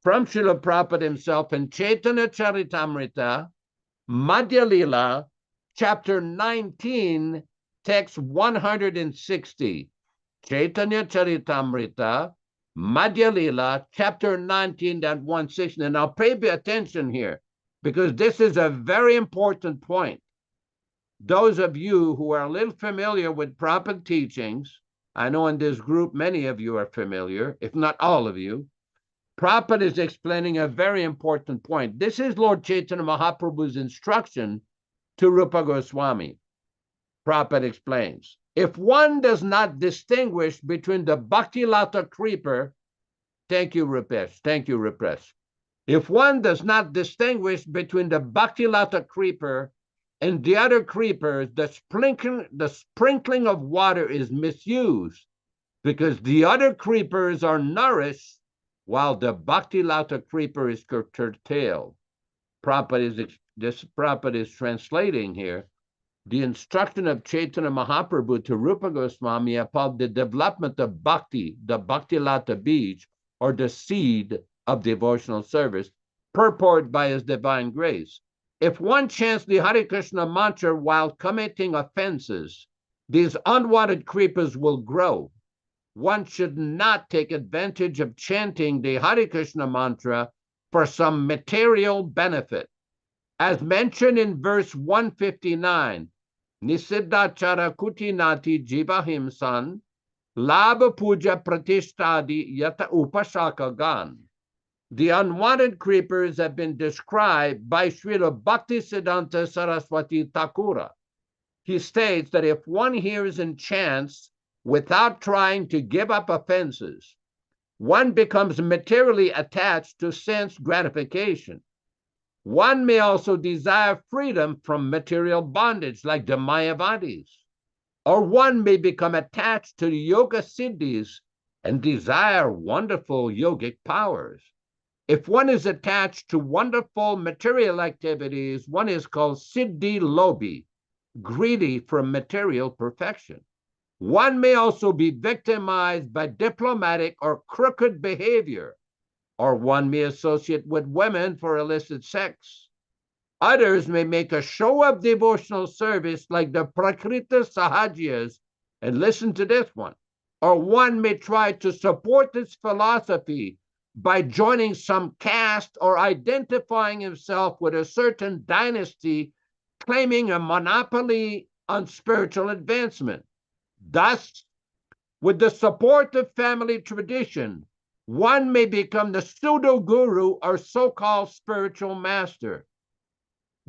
from Śrīla Prabhupada himself in Chaitanya Charitamrita, Madhya Lila, chapter 19, text 160. Chaitanya Charitamrita, Madhya Lila, chapter 19, that 160. And now pay attention here, because this is a very important point. Those of you who are a little familiar with Prabhupada teachings, I know in this group many of you are familiar, if not all of you, Prabhupada is explaining a very important point. This is Lord Chaitanya Mahaprabhu's instruction to Rupa Goswami. Prabhupada explains, if one does not distinguish between the Bhakti-lata creeper, thank you, Rupesh. If one does not distinguish between the Bhakti-lata creeper and the other creepers, the sprinkling of water is misused, because the other creepers are nourished while the Bhakti-lata creeper is curtailed. Prabhupada is translating here the instruction of Chaitanya Mahaprabhu to Rupa Goswami about the development of bhakti, the Bhakti-lata bij, or the seed of devotional service, purported by His Divine Grace. If one chants the Hare Krishna mantra while committing offenses, these unwanted creepers will grow. one should not take advantage of chanting the Hare Krishna mantra for some material benefit. As mentioned in verse 159, Nisiddhachara kutinati jivahimsan labha puja pratishtadi yata upashakagan. The unwanted creepers have been described by Śrīla Bhaktisiddhanta Saraswati Thakura. He states that if one hears and chants without trying to give up offenses, one becomes materially attached to sense gratification. One may also desire freedom from material bondage like the Mayavadis, or one may become attached to the yoga siddhis and desire wonderful yogic powers. If one is attached to wonderful material activities, one is called siddhi lobi, greedy for material perfection. One may also be victimized by diplomatic or crooked behavior, or one may associate with women for illicit sex. Others may make a show of devotional service like the Prakrita Sahajias, and listen to this one, or one may try to support this philosophy by joining some caste or identifying himself with a certain dynasty, claiming a monopoly on spiritual advancement. Thus, with the support of family tradition, one may become the pseudo-guru or so-called spiritual master.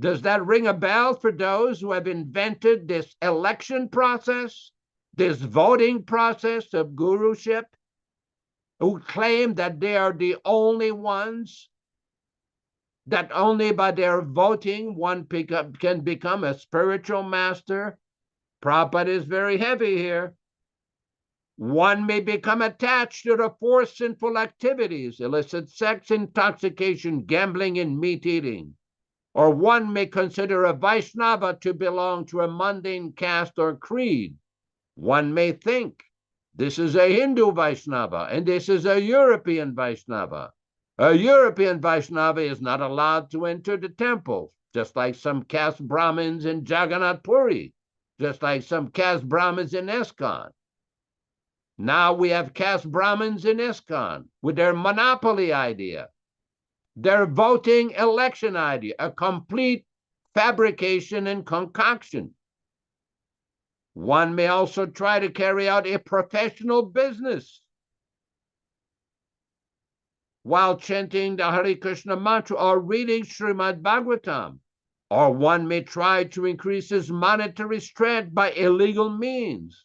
Does that ring a bell for those who have invented this election process, this voting process of guruship, who claim that they are the only ones, that only by their voting one can become a spiritual master? Prabhupada is very heavy here. One may become attached to the four sinful activities, illicit sex, intoxication, gambling, and meat eating. Or one may consider a Vaishnava to belong to a mundane caste or creed. One may think, this is a Hindu Vaishnava, and this is a European Vaishnava. A European Vaishnava is not allowed to enter the temple, just like some caste Brahmins in Jagannath Puri, just like some caste Brahmins in ISKCON. Now we have caste Brahmins in ISKCON with their monopoly idea, their voting election idea, a complete fabrication and concoction. One may also try to carry out a professional business while chanting the Hare Krishna mantra or reading Śrīmad-Bhāgavatam. Or one may try to increase his monetary strength by illegal means.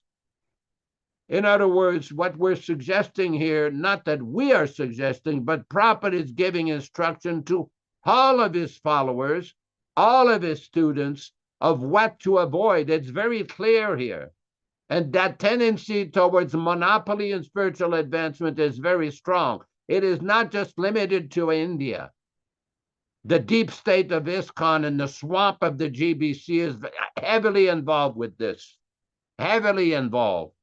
In other words, what we're suggesting here, not that we are suggesting, but Prabhupada is giving instruction to all of his followers, all of his students, of what to avoid. It's very clear here. And that tendency towards monopoly and spiritual advancement is very strong. It is not just limited to India. The deep state of ISKCON and the swamp of the GBC is heavily involved with this, heavily involved.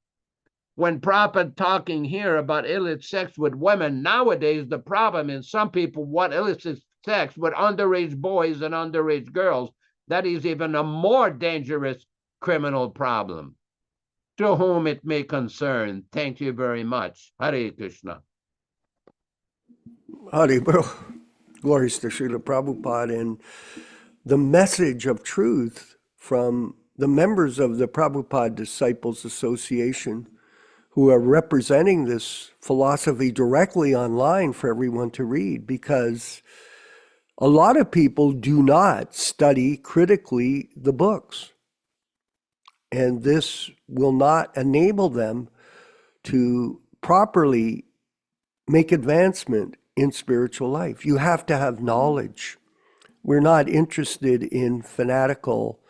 When Prabhupada talking here about illicit sex with women, nowadays the problem is some people want illicit sex with underage boys and underage girls. That is even a more dangerous criminal problem. To whom it may concern. Thank you very much. Hare Krishna. Hare Bro. Glories to Śrīla Prabhupada. And the message of truth from the members of the Prabhupada Disciples Association, who are representing this philosophy directly online for everyone to read, because a lot of people do not study critically the books. And this will not enable them to properly make advancement in spiritual life. You have to have knowledge. We're not interested in fanatical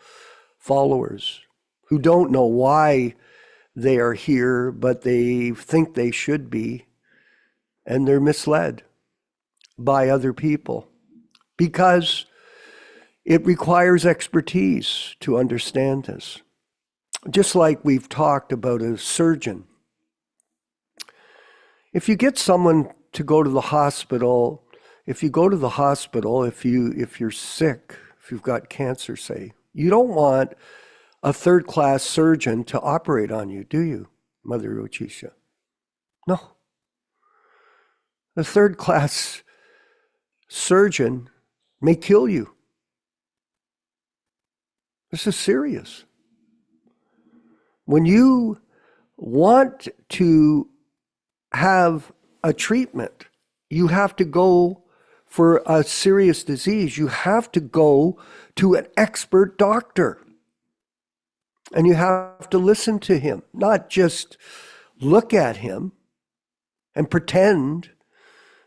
followers who don't know why they are here, but they think they should be, and they're misled by other people because it requires expertise to understand this. Just like we've talked about a surgeon. If you get someone to go to the hospital, if you're sick, if you've got cancer, say, you don't want a third-class surgeon to operate on you, do you, Mother Uchisha? No. A third-class surgeon may kill you. This is serious. When you want to have a treatment, you have to go for a serious disease. You have to go to an expert doctor. And you have to listen to him, not just look at him and pretend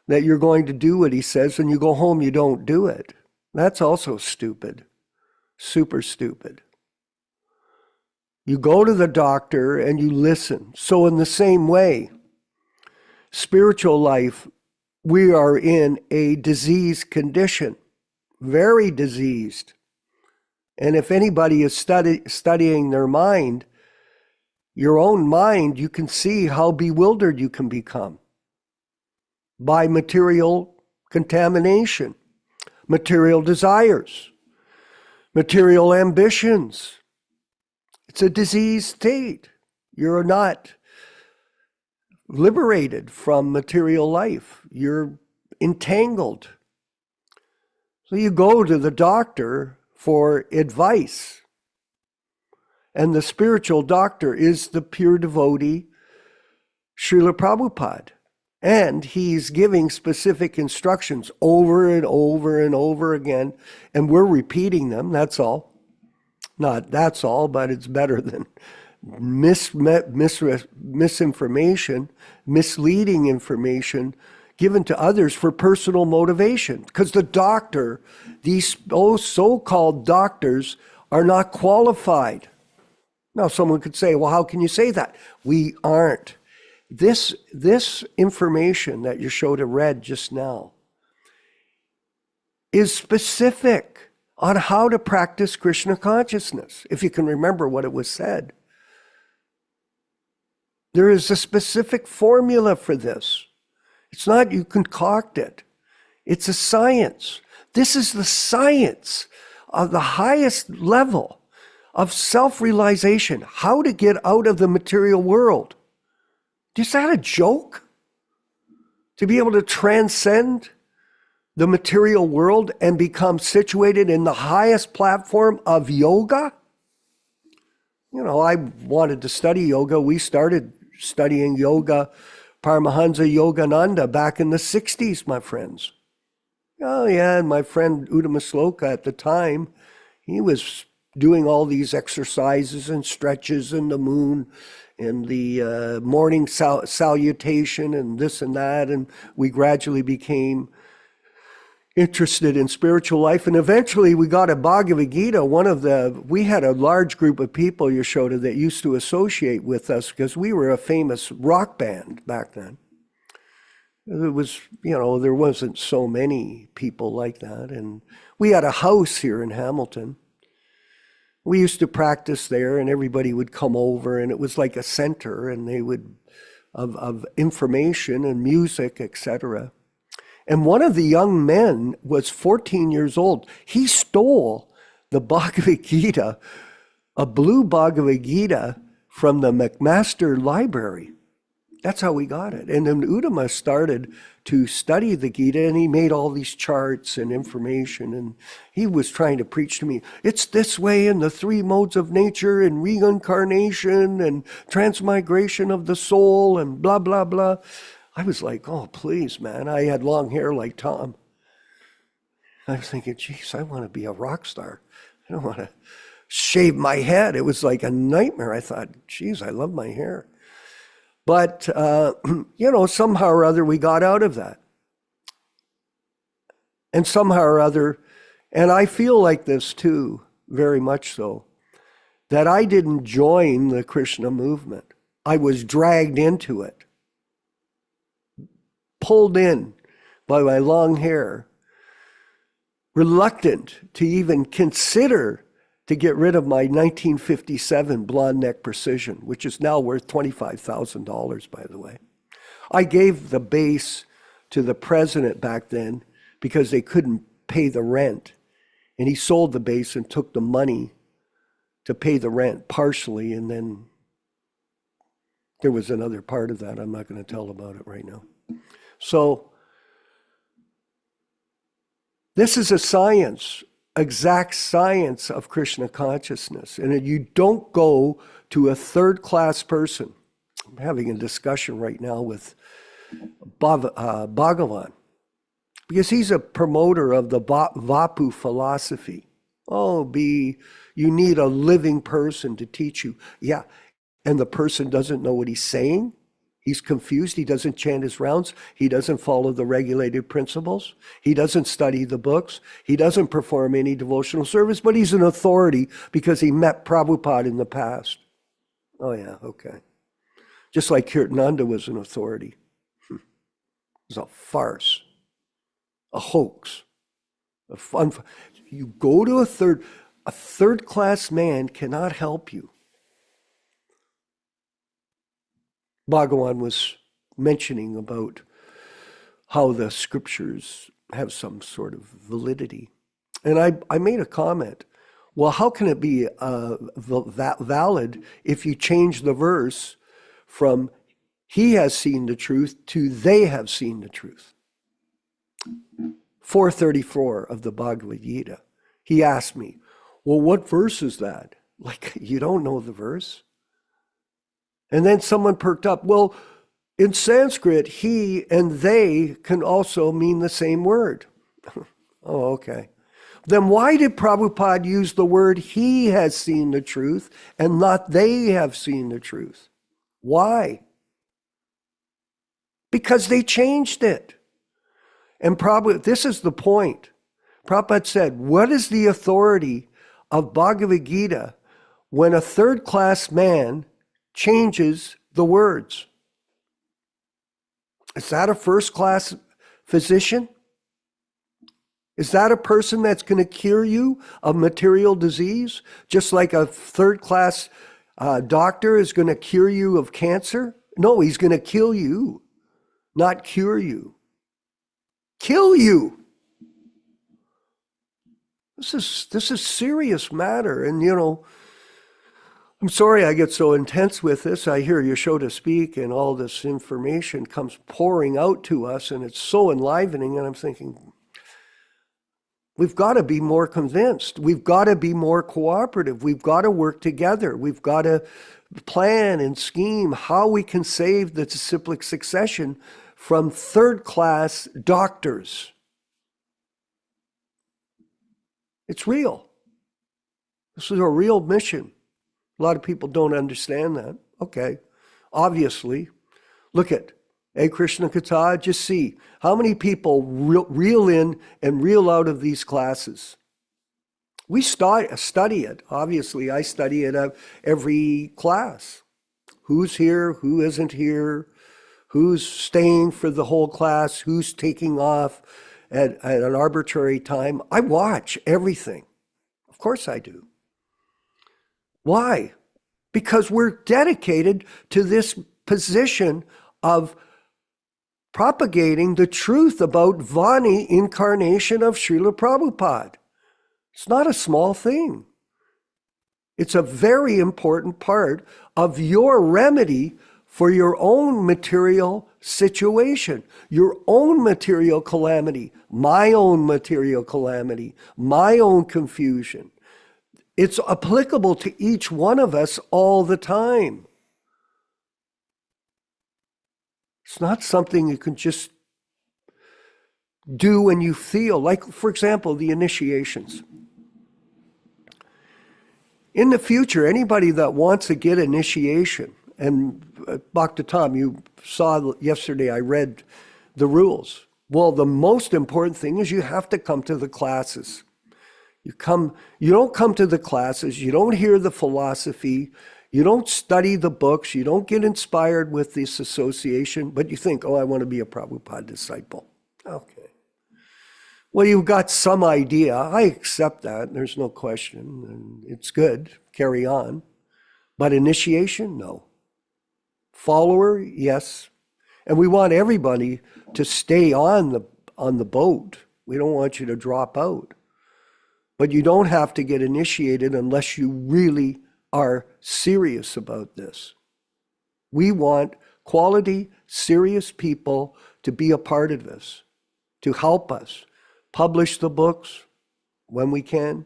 that you're going to do what he says, and you go home, you don't do it. That's also stupid. Super stupid. You go to the doctor and you listen. So in the same way, spiritual life, we are in a diseased condition, very diseased. And if anybody is studying their mind, your own mind, you can see how bewildered you can become by material contamination, material desires, material ambitions. It's a diseased state. You're not liberated from material life. You're entangled. So you go to the doctor for advice. And the spiritual doctor is the pure devotee, Śrīla Prabhupāda. And he's giving specific instructions over and over and over again. And we're repeating them, that's all. Not that's all, but it's better than misinformation, misleading information given to others for personal motivation. Because the doctor, these so-called doctors, are not qualified. Now, someone could say, well, how can you say that? We aren't. This information that Yaśodā read just now is specific on how to practice Krishna consciousness, if you can remember what it was said. There is a specific formula for this. It's not you concoct it. It's a science. This is the science of the highest level of self-realization, how to get out of the material world. Is that a joke? To be able to transcend the material world and become situated in the highest platform of yoga? You know, I wanted to study yoga. We started studying yoga, Paramahansa Yogananda, back in the 60s, my friends. Oh yeah, and my friend Udamasloka at the time, he was doing all these exercises and stretches in the moon and the morning salutation and this and that, and we gradually became interested in spiritual life, and eventually we got a Bhagavad Gita. We had a large group of people, Yaśodā, that used to associate with us because we were a famous rock band back then. It was, there wasn't so many people like that, and we had a house here in Hamilton. We used to practice there, and everybody would come over, and it was like a center, and they would of information and music, etc. And one of the young men was 14 years old. He stole the Bhagavad Gita, a blue Bhagavad Gita, from the McMaster Library. That's how we got it. And then Udama started to study the Gita, and he made all these charts and information, and he was trying to preach to me, it's this way in the three modes of nature and reincarnation and transmigration of the soul and blah, blah, blah. I was like, oh, please, man. I had long hair like Tom. I was thinking, geez, I want to be a rock star. I don't want to shave my head. It was like a nightmare. I thought, geez, I love my hair. But, somehow or other, we got out of that. And somehow or other, and I feel like this too, very much so, that I didn't join the Krishna movement. I was dragged into it, pulled in by my long hair, reluctant to even consider to get rid of my 1957 blonde neck Precision, which is now worth $25,000, by the way. I gave the bass to the president back then because they couldn't pay the rent. And he sold the bass and took the money to pay the rent partially and then There was another part of that. I'm not going to tell about it right now. So this is a science, exact science of Krishna consciousness. And you don't go to a third-class person. I'm having a discussion right now with Bhagavan, because he's a promoter of the Vapu philosophy. Oh, you need a living person to teach you. Yeah, and the person doesn't know what he's saying. He's confused. He doesn't chant his rounds. He doesn't follow the regulated principles. He doesn't study the books. He doesn't perform any devotional service, but he's an authority because he met Prabhupada in the past. Oh yeah, okay. Just like Kirtananda was an authority. It was a farce, a hoax, a fun. You go to a third-class man cannot help you. Bhagavan was mentioning about how the scriptures have some sort of validity. And I made a comment. Well, how can it be valid if you change the verse from he has seen the truth to they have seen the truth? 434 of the Bhagavad Gita. He asked me, well, what verse is that? Like, you don't know the verse? And then someone perked up. Well, in Sanskrit, he and they can also mean the same word. Oh, okay. Then why did Prabhupada use the word he has seen the truth and not they have seen the truth? Why? Because they changed it. And this is the point. Prabhupada said, what is the authority of Bhagavad Gita when a third-class man changes the words? Is that a first-class physician? Is that a person that's going to cure you of material disease, just like a third-class doctor is going to cure you of cancer? No, he's going to kill you, not cure you. Kill you. This is serious matter. And, I'm sorry I get so intense with this. I hear Yaśodā speak and all this information comes pouring out to us and it's so enlivening. And I'm thinking, we've got to be more convinced. We've got to be more cooperative. We've got to work together. We've got to plan and scheme how we can save the disciplic succession from third-class doctors. It's real. This is a real mission. A lot of people don't understand that. Okay, obviously. Look at Hare Krishna Katha, just see how many people reel in and reel out of these classes. We study it. Obviously, I study it at every class. Who's here, who isn't here, who's staying for the whole class, who's taking off at an arbitrary time. I watch everything. Of course I do. Why? Because we're dedicated to this position of propagating the truth about Vani incarnation of Śrīla Prabhupāda. It's not a small thing. It's a very important part of your remedy for your own material situation, your own material calamity, my own material calamity, my own confusion. It's applicable to each one of us all the time. It's not something you can just do when you feel. Like, for example, the initiations. In the future, anybody that wants to get initiation, and Bhaktivedanta, you saw yesterday, I read the rules. Well, the most important thing is you have to come to the classes. You don't come to the classes, you don't hear the philosophy, you don't study the books, you don't get inspired with this association, but you think, oh, I want to be a Prabhupada disciple. Okay. Well, you've got some idea. I accept that. There's no question. And it's good. Carry on. But initiation, no. Follower, yes. And we want everybody to stay on the boat. We don't want you to drop out. But you don't have to get initiated unless you really are serious about this. We want quality, serious people to be a part of this, to help us publish the books when we can,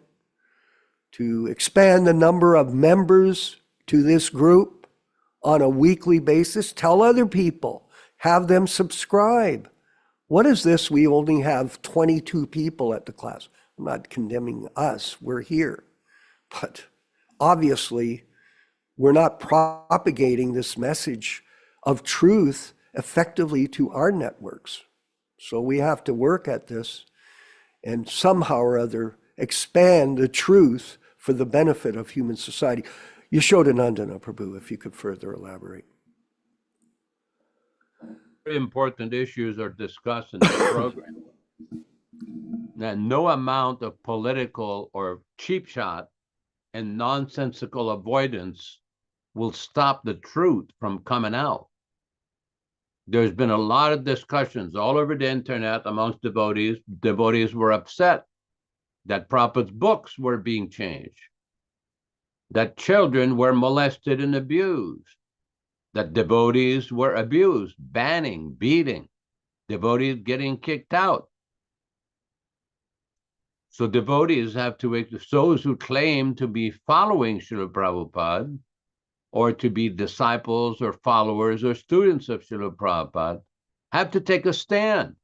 to expand the number of members to this group on a weekly basis. Tell other people, have them subscribe. What is this? We only have 22 people at the class. I'm not condemning us, we're here. But obviously, we're not propagating this message of truth effectively to our networks. So we have to work at this and somehow or other expand the truth for the benefit of human society. Yaśodā-nandana Prabhu, if you could further elaborate. Very important issues are discussed in this program. And no amount of political or cheap shot and nonsensical avoidance will stop the truth from coming out. There's been a lot of discussions all over the internet amongst devotees. Devotees were upset that Prabhupada's books were being changed, that children were molested and abused, that devotees were abused, banning, beating, devotees getting kicked out. So devotees have to, those who claim to be following Śrīla Prabhupada, or to be disciples or followers or students of Śrīla Prabhupada, have to take a stand.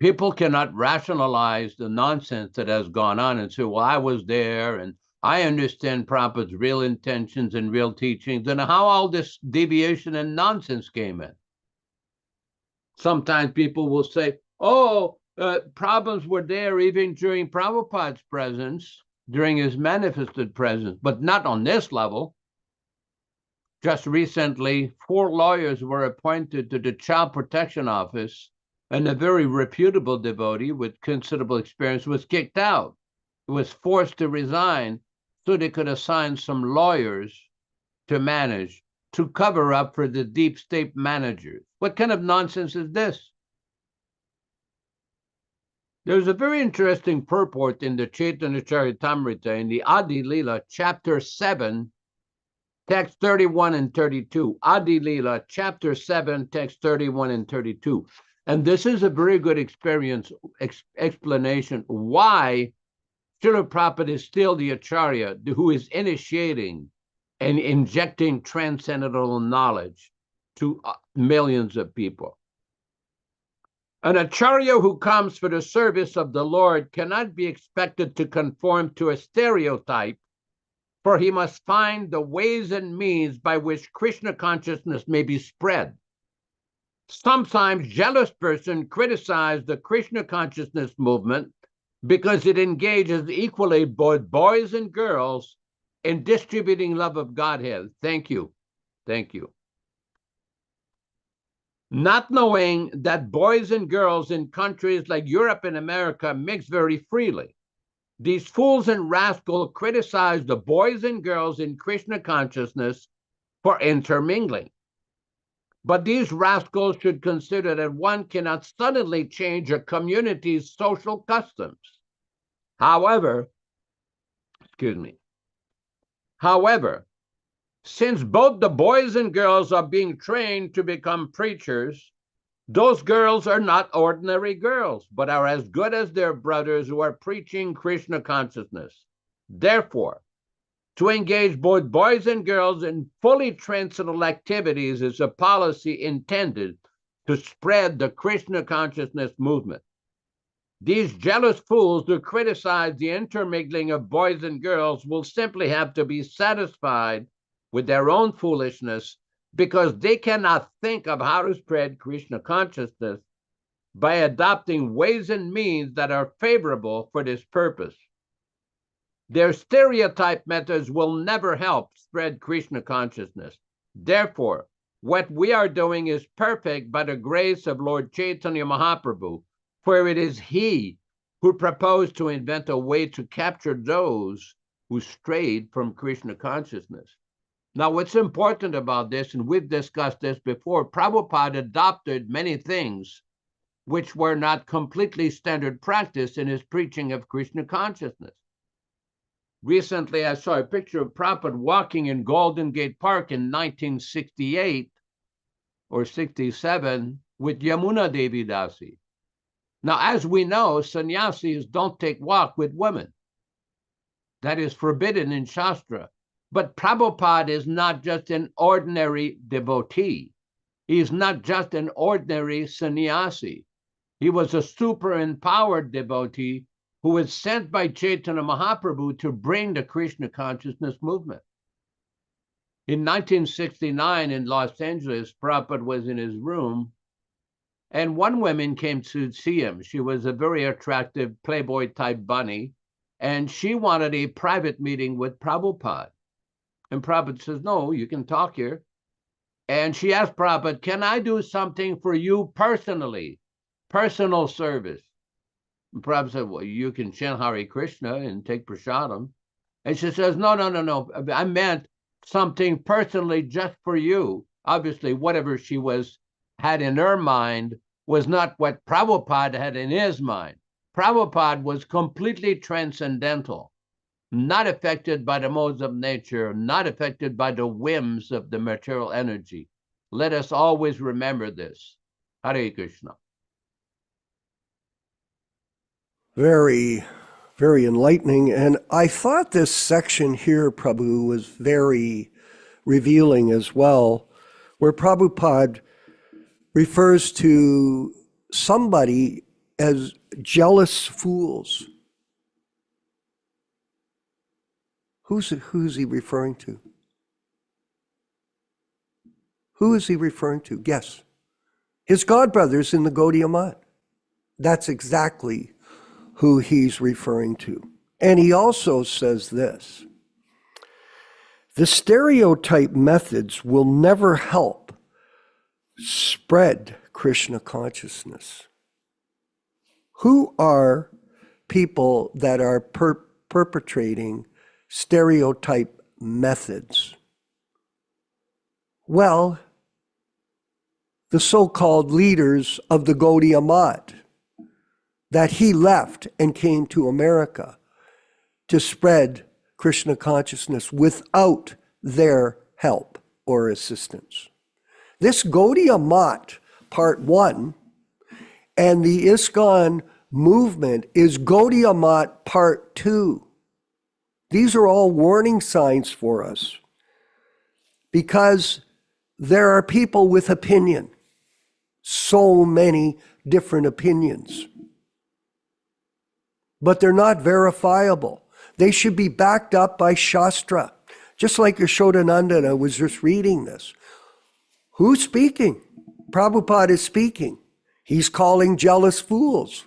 People cannot rationalize the nonsense that has gone on and say, well, I was there and I understand Prabhupada's real intentions and real teachings, and how all this deviation and nonsense came in. Sometimes people will say, oh, problems were there even during Prabhupada's presence, during his manifested presence, but not on this level. Just recently, 4 lawyers were appointed to the Child Protection Office, and a very reputable devotee with considerable experience was kicked out. He was forced to resign so they could assign some lawyers to manage, to cover up for the deep state managers. What kind of nonsense is this? There's a very interesting purport in the Chaitanya Charitamrita in the Adi Lila, chapter 7, text 31 and 32. Adi Lila, chapter 7, text 31 and 32. And this is a very good explanation why Śrīla Prabhupada is still the Acharya who is initiating and injecting transcendental knowledge to millions of people. An Acharya who comes for the service of the Lord cannot be expected to conform to a stereotype, for he must find the ways and means by which Krishna consciousness may be spread. Sometimes jealous persons criticize the Krishna consciousness movement because it engages equally both boys and girls in distributing love of Godhead. Thank you. Thank you. Not knowing that boys and girls in countries like Europe and America mix very freely, these fools and rascals criticize the boys and girls in Krishna consciousness for intermingling. But these rascals should consider that one cannot suddenly change a community's social customs. However, since both the boys and girls are being trained to become preachers, those girls are not ordinary girls, but are as good as their brothers who are preaching Krishna consciousness. Therefore, to engage both boys and girls in fully transcendental activities is a policy intended to spread the Krishna consciousness movement. These jealous fools who criticize the intermingling of boys and girls will simply have to be satisfied with their own foolishness, because they cannot think of how to spread Krishna consciousness by adopting ways and means that are favorable for this purpose. Their stereotype methods will never help spread Krishna consciousness. Therefore, what we are doing is perfect by the grace of Lord Chaitanya Mahaprabhu, for it is he who proposed to invent a way to capture those who strayed from Krishna consciousness. Now, what's important about this, and we've discussed this before, Prabhupada adopted many things which were not completely standard practice in his preaching of Krishna consciousness. Recently, I saw a picture of Prabhupada walking in Golden Gate Park in 1968 or 67 with Yamuna Devi Dasi. Now, as we know, sannyasis don't take walk with women. That is forbidden in Shastra. But Prabhupada is not just an ordinary devotee. He's not just an ordinary sannyasi. He was a super empowered devotee who was sent by Chaitanya Mahaprabhu to bring the Krishna consciousness movement. In 1969 in Los Angeles, Prabhupada was in his room, and one woman came to see him. She was a very attractive Playboy type bunny, and she wanted a private meeting with Prabhupada. And Prabhupada says, no, you can talk here. And she asked Prabhupada, can I do something for you personally? Personal service. And Prabhupada said, well, you can chant Hare Krishna and take prasadam. And she says, no. I meant something personally just for you. Obviously, whatever she had in her mind was not what Prabhupada had in his mind. Prabhupada was completely transcendental, not affected by the modes of nature, not affected by the whims of the material energy. Let us always remember this. Hare Krishna. Very, very enlightening. And I thought this section here, Prabhu, was very revealing as well, where Prabhupada refers to somebody as jealous fools. Who's he referring to? Who is he referring to? Guess. His godbrothers in the Gaudiya Math. That's exactly who he's referring to. And he also says this: the stereotype methods will never help spread Krishna consciousness. Who are people that are perpetrating stereotype methods? Well, the so-called leaders of the Gaudiya Math that he left and came to America to spread Krishna consciousness without their help or assistance. This Gaudiya Math, part 1, and the ISKCON movement is Gaudiya Math, part 2. These are all warning signs for us, because there are people with opinion, so many different opinions, but they're not verifiable. They should be backed up by Shastra. Just like Yaśodā-nandana was just reading this. Who's speaking? Prabhupada is speaking. He's calling jealous fools.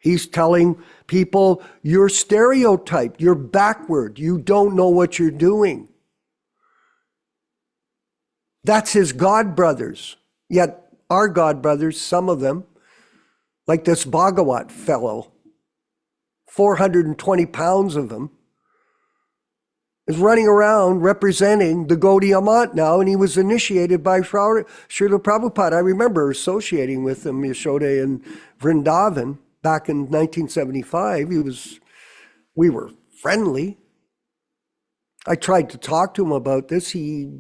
He's telling people, you're stereotyped, you're backward, you don't know what you're doing. That's his godbrothers. Yet our godbrothers, some of them, like this Bhagavat fellow, 420 pounds of him, is running around representing the Gaudiya Math now, and he was initiated by Śrīla Prabhupāda. I remember associating with him, Yashoda, in Vrindavan back in 1975. We were friendly. I tried to talk to him about this. He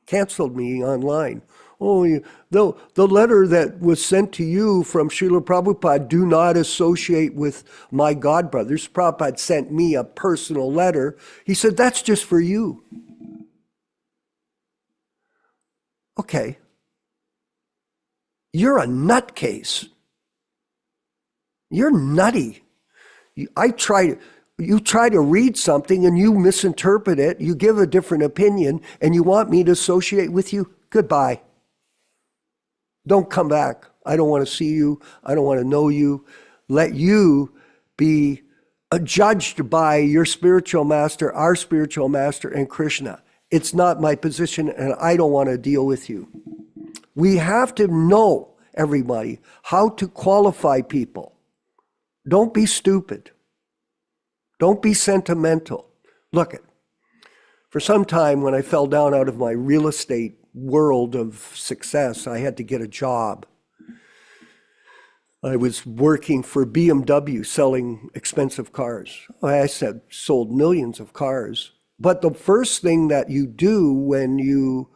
canceled me online. Oh, the letter that was sent to you from Śrīla Prabhupāda, do not associate with my godbrothers. Prabhupada sent me a personal letter. He said, that's just for you. Okay. You're a nutcase. You're nutty. You try to read something and you misinterpret it, you give a different opinion, and you want me to associate with you? Goodbye. Don't come back. I don't want to see you. I don't want to know you. Let you be judged by your spiritual master, our spiritual master, and Krishna. It's not my position, and I don't want to deal with you. We have to know, everybody, how to qualify people. Don't be stupid. Don't be sentimental. Look, for some time when I fell down out of my real estate world of success, I had to get a job. I was working for BMW selling expensive cars. I said sold millions of cars. But the first thing that you do when you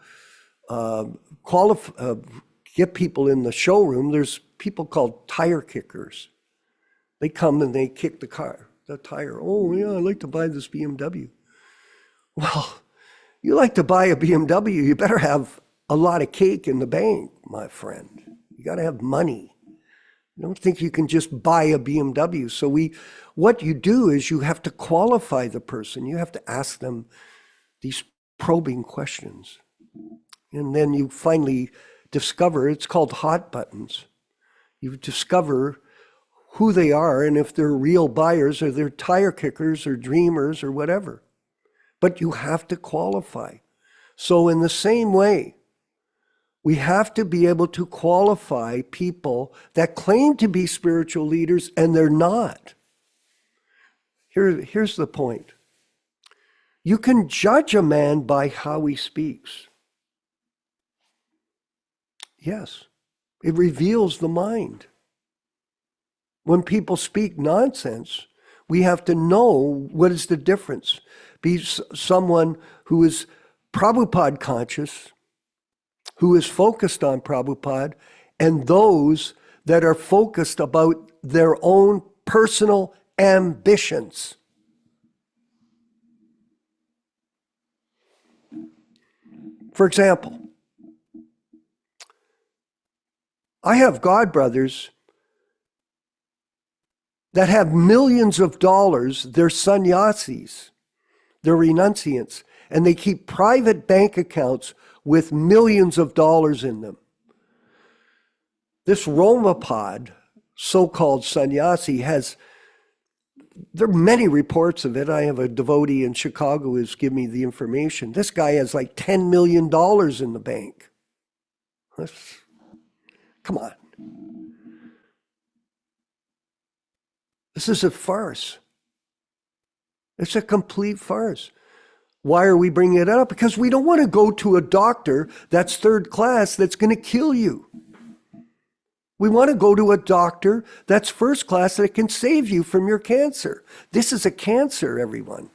get people in the showroom, there's people called tire kickers. They come and they kick the tire. Oh yeah, I'd like to buy this BMW. Well, you like to buy a BMW, you better have a lot of cake in the bank, my friend. You got to have money. I don't think you can just buy a BMW. So what you do is you have to qualify the person. You have to ask them these probing questions. And then you finally discover, it's called hot buttons. You discover who they are and if they're real buyers or they're tire kickers or dreamers or whatever. But you have to qualify. So in the same way, we have to be able to qualify people that claim to be spiritual leaders and they're not. Here's the point. You can judge a man by how he speaks. Yes, it reveals the mind. When people speak nonsense, we have to know what is the difference. Be someone who is Prabhupada conscious, who is focused on Prabhupada, and those that are focused about their own personal ambitions. For example, I have godbrothers that have millions of dollars. They're sannyasis, they're renunciants, and they keep private bank accounts with millions of dollars in them. This Romapad, so-called sannyasi, there are many reports of it. I have a devotee in Chicago who's given me the information. This guy has like $10 million in the bank. Come on. This is a farce. It's a complete farce. Why are we bringing it up? Because we don't want to go to a doctor that's third class that's going to kill you. We want to go to a doctor that's first class that can save you from your cancer. This is a cancer, everyone.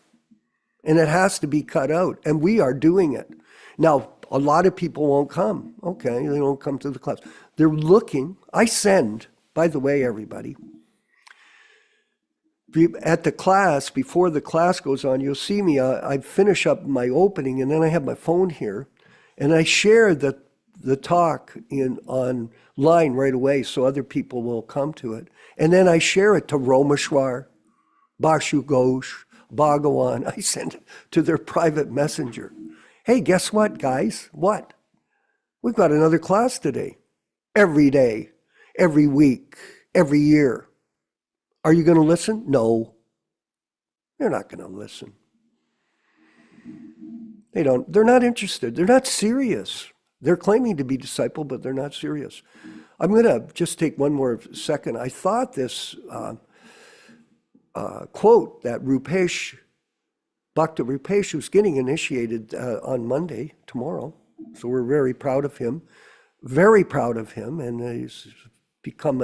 And it has to be cut out. And we are doing it. Now, a lot of people won't come. Okay, they don't come to the class. They're looking. I send, by the way, everybody, at the class, before the class goes on, you'll see me, I finish up my opening and then I have my phone here and I share the talk online right away so other people will come to it. And then I share it to Romeshwar, Bashu Ghosh, Bhagawan. I send it to their private messenger. Hey, guess what, guys? What? We've got another class today. Every day, every week, every year. Are you going to listen? No. They're not going to listen. They're not interested. They're not serious. They're claiming to be disciple, but they're not serious. I'm going to just take one more second. I thought this quote that Bhakta Rupesh, who's getting initiated on Monday, tomorrow, so we're very proud of him, and he's become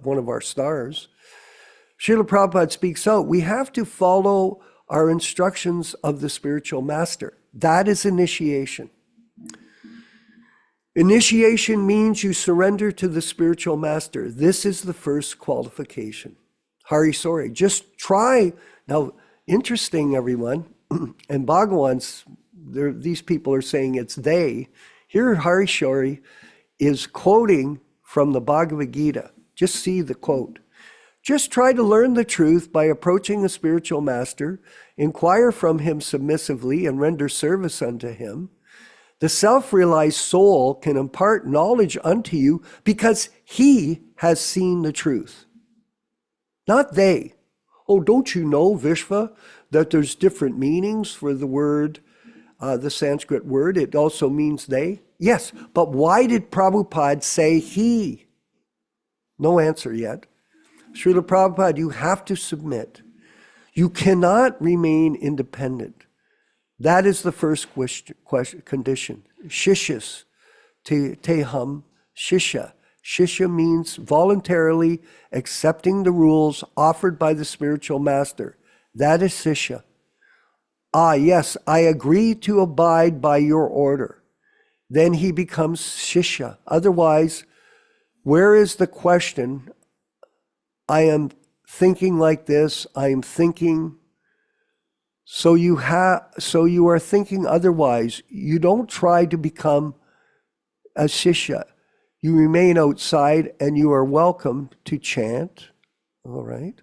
one of our stars. Śrīla Prabhupada speaks out, we have to follow our instructions of the spiritual master. That is initiation. Initiation means you surrender to the spiritual master. This is the first qualification. Hari Sori, just try. Now, interesting, everyone, and Bhagavans, these people are saying it's they. Here, Hari Sori is quoting from the Bhagavad Gita. Just see the quote. Just try to learn the truth by approaching a spiritual master, inquire from him submissively, and render service unto him. The self-realized soul can impart knowledge unto you because he has seen the truth. Not they. Oh, don't you know, Vishva, that there's different meanings for the word, the Sanskrit word? It also means they. Yes, but why did Prabhupada say he? No answer yet. Śrīla Prabhupada, you have to submit. You cannot remain independent. That is the first condition. Shishas, teham, shisha. Shishya means voluntarily accepting the rules offered by the spiritual master. That is Shishya. Ah, yes, I agree to abide by your order. Then he becomes Shishya. Otherwise, where is the question? I am thinking like this, I am thinking. So you are thinking otherwise. You don't try to become a Shishya. You remain outside and you are welcome to chant. All right.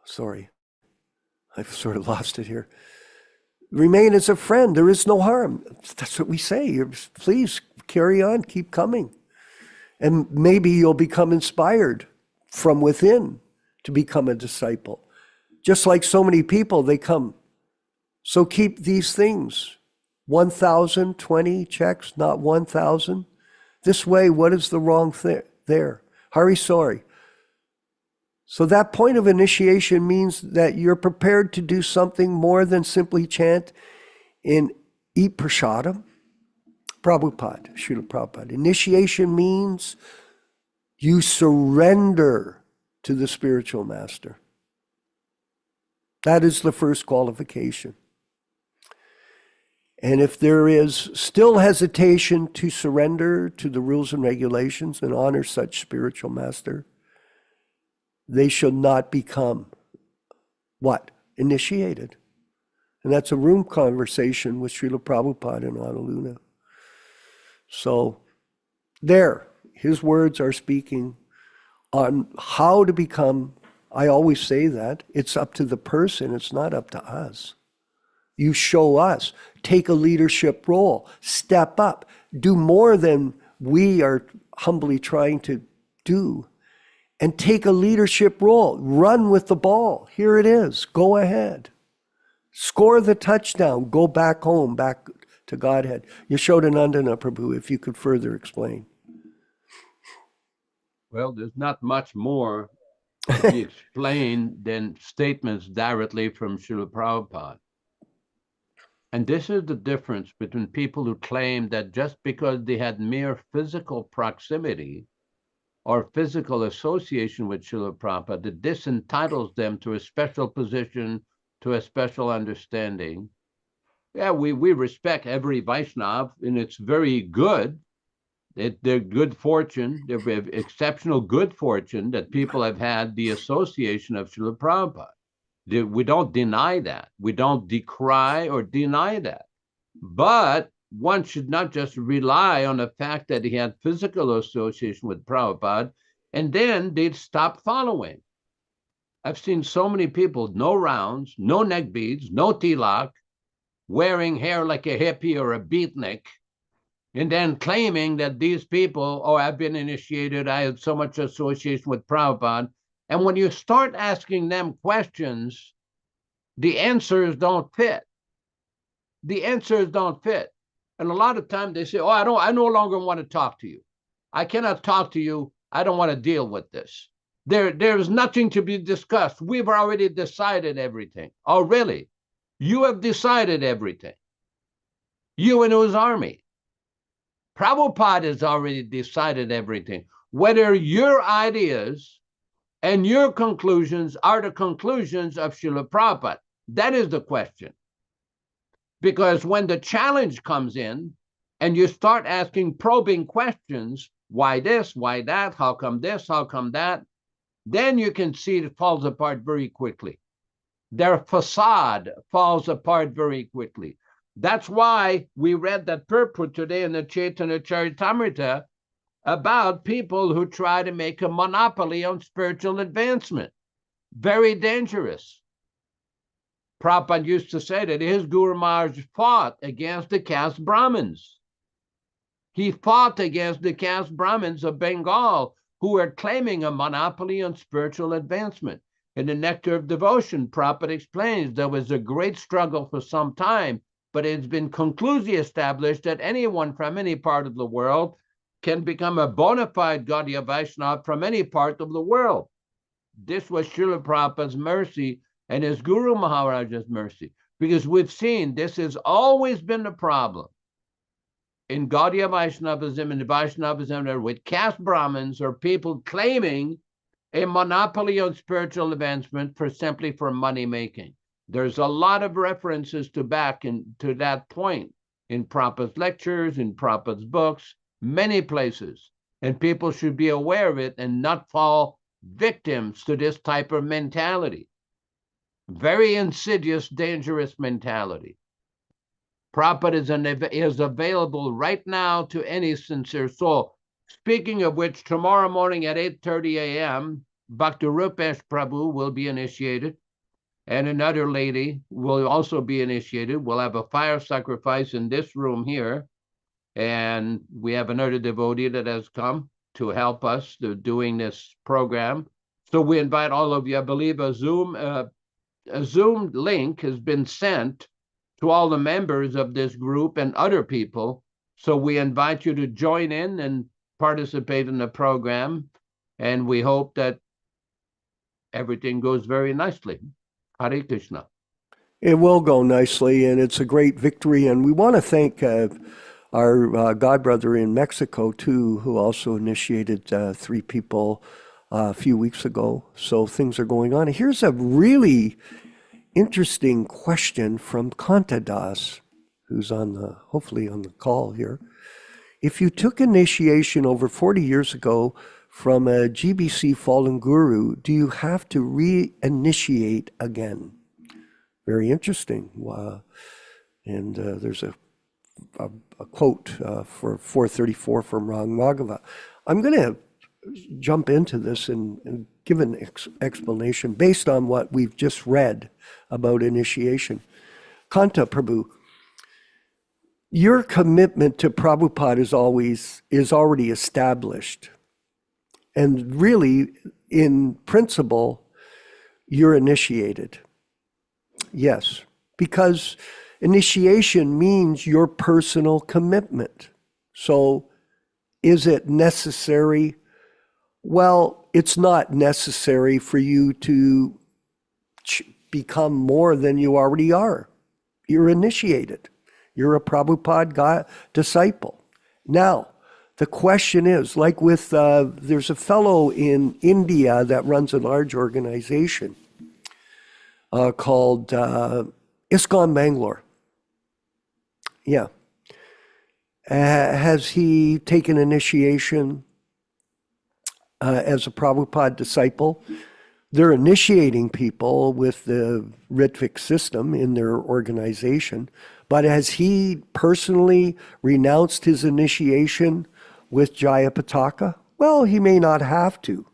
Sorry, I've sort of lost it here. Remain as a friend. There is no harm. That's what we say. Please carry on, keep coming. And maybe you'll become inspired from within to become a disciple. Just like so many people, they come. So keep these things. 1,020 checks, not 1,000. This way, what is the wrong thing there? Hari sorry. So that point of initiation means that you're prepared to do something more than simply chant and eat prasadam. Prabhupada, Śrīla Prabhupāda. Initiation means you surrender to the spiritual master. That is the first qualification. And if there is still hesitation to surrender to the rules and regulations and honor such spiritual master, they shall not become what? Initiated. And that's a room conversation with Śrīla Prabhupāda in Honolulu. So there, his words are speaking on how to become. I always say that. It's up to the person, it's not up to us. You show us, take a leadership role, step up, do more than we are humbly trying to do, and take a leadership role. Run with the ball. Here it is. Go ahead. Score the touchdown. Go back home, back to Godhead. Yaśodā-nandana Prabhu, if you could further explain. Well, there's not much more to be explained than statements directly from Śrīla Prabhupada. And this is the difference between people who claim that just because they had mere physical proximity or physical association with Śrīla Prabhupada, that this entitles them to a special position, to a special understanding. Yeah, we respect every Vaishnava, and it's very good. They're good fortune, they're exceptional good fortune that people have had the association of Śrīla Prabhupada. We don't deny that. We don't decry or deny that. But one should not just rely on the fact that he had physical association with Prabhupada and then they'd stop following. I've seen so many people, no rounds, no neck beads, no tilak, wearing hair like a hippie or a beatnik, and then claiming that these people, oh, I've been initiated, I had so much association with Prabhupada. And when you start asking them questions, the answers don't fit. The answers don't fit. And a lot of times they say, oh, I no longer want to talk to you. I cannot talk to you. I don't want to deal with this. There's nothing to be discussed. We've already decided everything. Oh, really? You have decided everything. You and his army. Prabhupada has already decided everything. Whether your ideas and your conclusions are the conclusions of Śrīla Prabhupada. That is the question. Because when the challenge comes in and you start asking probing questions, why this, why that, how come this, how come that, then you can see it falls apart very quickly. Their facade falls apart very quickly. That's why we read that purport today in the Chaitanya Charitamrita about people who try to make a monopoly on spiritual advancement. Very dangerous. Prabhupada used to say that his Guru Maharaj fought against the caste Brahmins. He fought against the caste Brahmins of Bengal who were claiming a monopoly on spiritual advancement. In the Nectar of Devotion, Prabhupada explains there was a great struggle for some time, but it's been conclusively established that anyone from any part of the world can become a bona fide Gaudiya Vaishnava from any part of the world. This was Śrīla Prabhupada's mercy and his Guru Maharaj's mercy. Because we've seen this has always been the problem in Gaudiya Vaishnavism and Vaishnavism with caste Brahmins or people claiming a monopoly on spiritual advancement simply for money making. There's a lot of references to that point in Prabhupada's lectures, in Prabhupada's books, many places. And people should be aware of it and not fall victims to this type of mentality. Very insidious, dangerous mentality. Prabhupada is available right now to any sincere soul. Speaking of which, tomorrow morning at 8:30 a.m., Bhakti Rupesh Prabhu will be initiated, and another lady will also be initiated. We'll have a fire sacrifice in this room here, and we have another devotee that has come to help us doing this program. So we invite all of you. I believe a Zoom link has been sent to all the members of this group and other people. So we invite you to join in and participate in the program. And we hope that everything goes very nicely. Hare Krishna. It will go nicely, and it's a great victory. And we want to thank our godbrother in Mexico, too, who also initiated 3 people a few weeks ago. So things are going on. Here's a really interesting question from Kantadas, who's hopefully on the call here. If you took initiation over 40 years ago from a GBC fallen guru, do you have to reinitiate again? Very interesting. And there's a quote for 434 from Bhagavatam. I'm going to jump into this and give an explanation based on what we've just read about initiation. Kanta Prabhu, your commitment to Prabhupada is already established. And really, in principle, you're initiated. Yes, because initiation means your personal commitment. So is it necessary? Well, it's not necessary for you to become more than you already are. You're initiated. You're a Prabhupada disciple. Now, the question is, like with, there's a fellow in India that runs a large organization called ISKCON Bangalore. Yeah. Has he taken initiation as a Prabhupada disciple? They're initiating people with the Ritvik system in their organization, but has he personally renounced his initiation with Jaya Pataka? Well, he may not have to.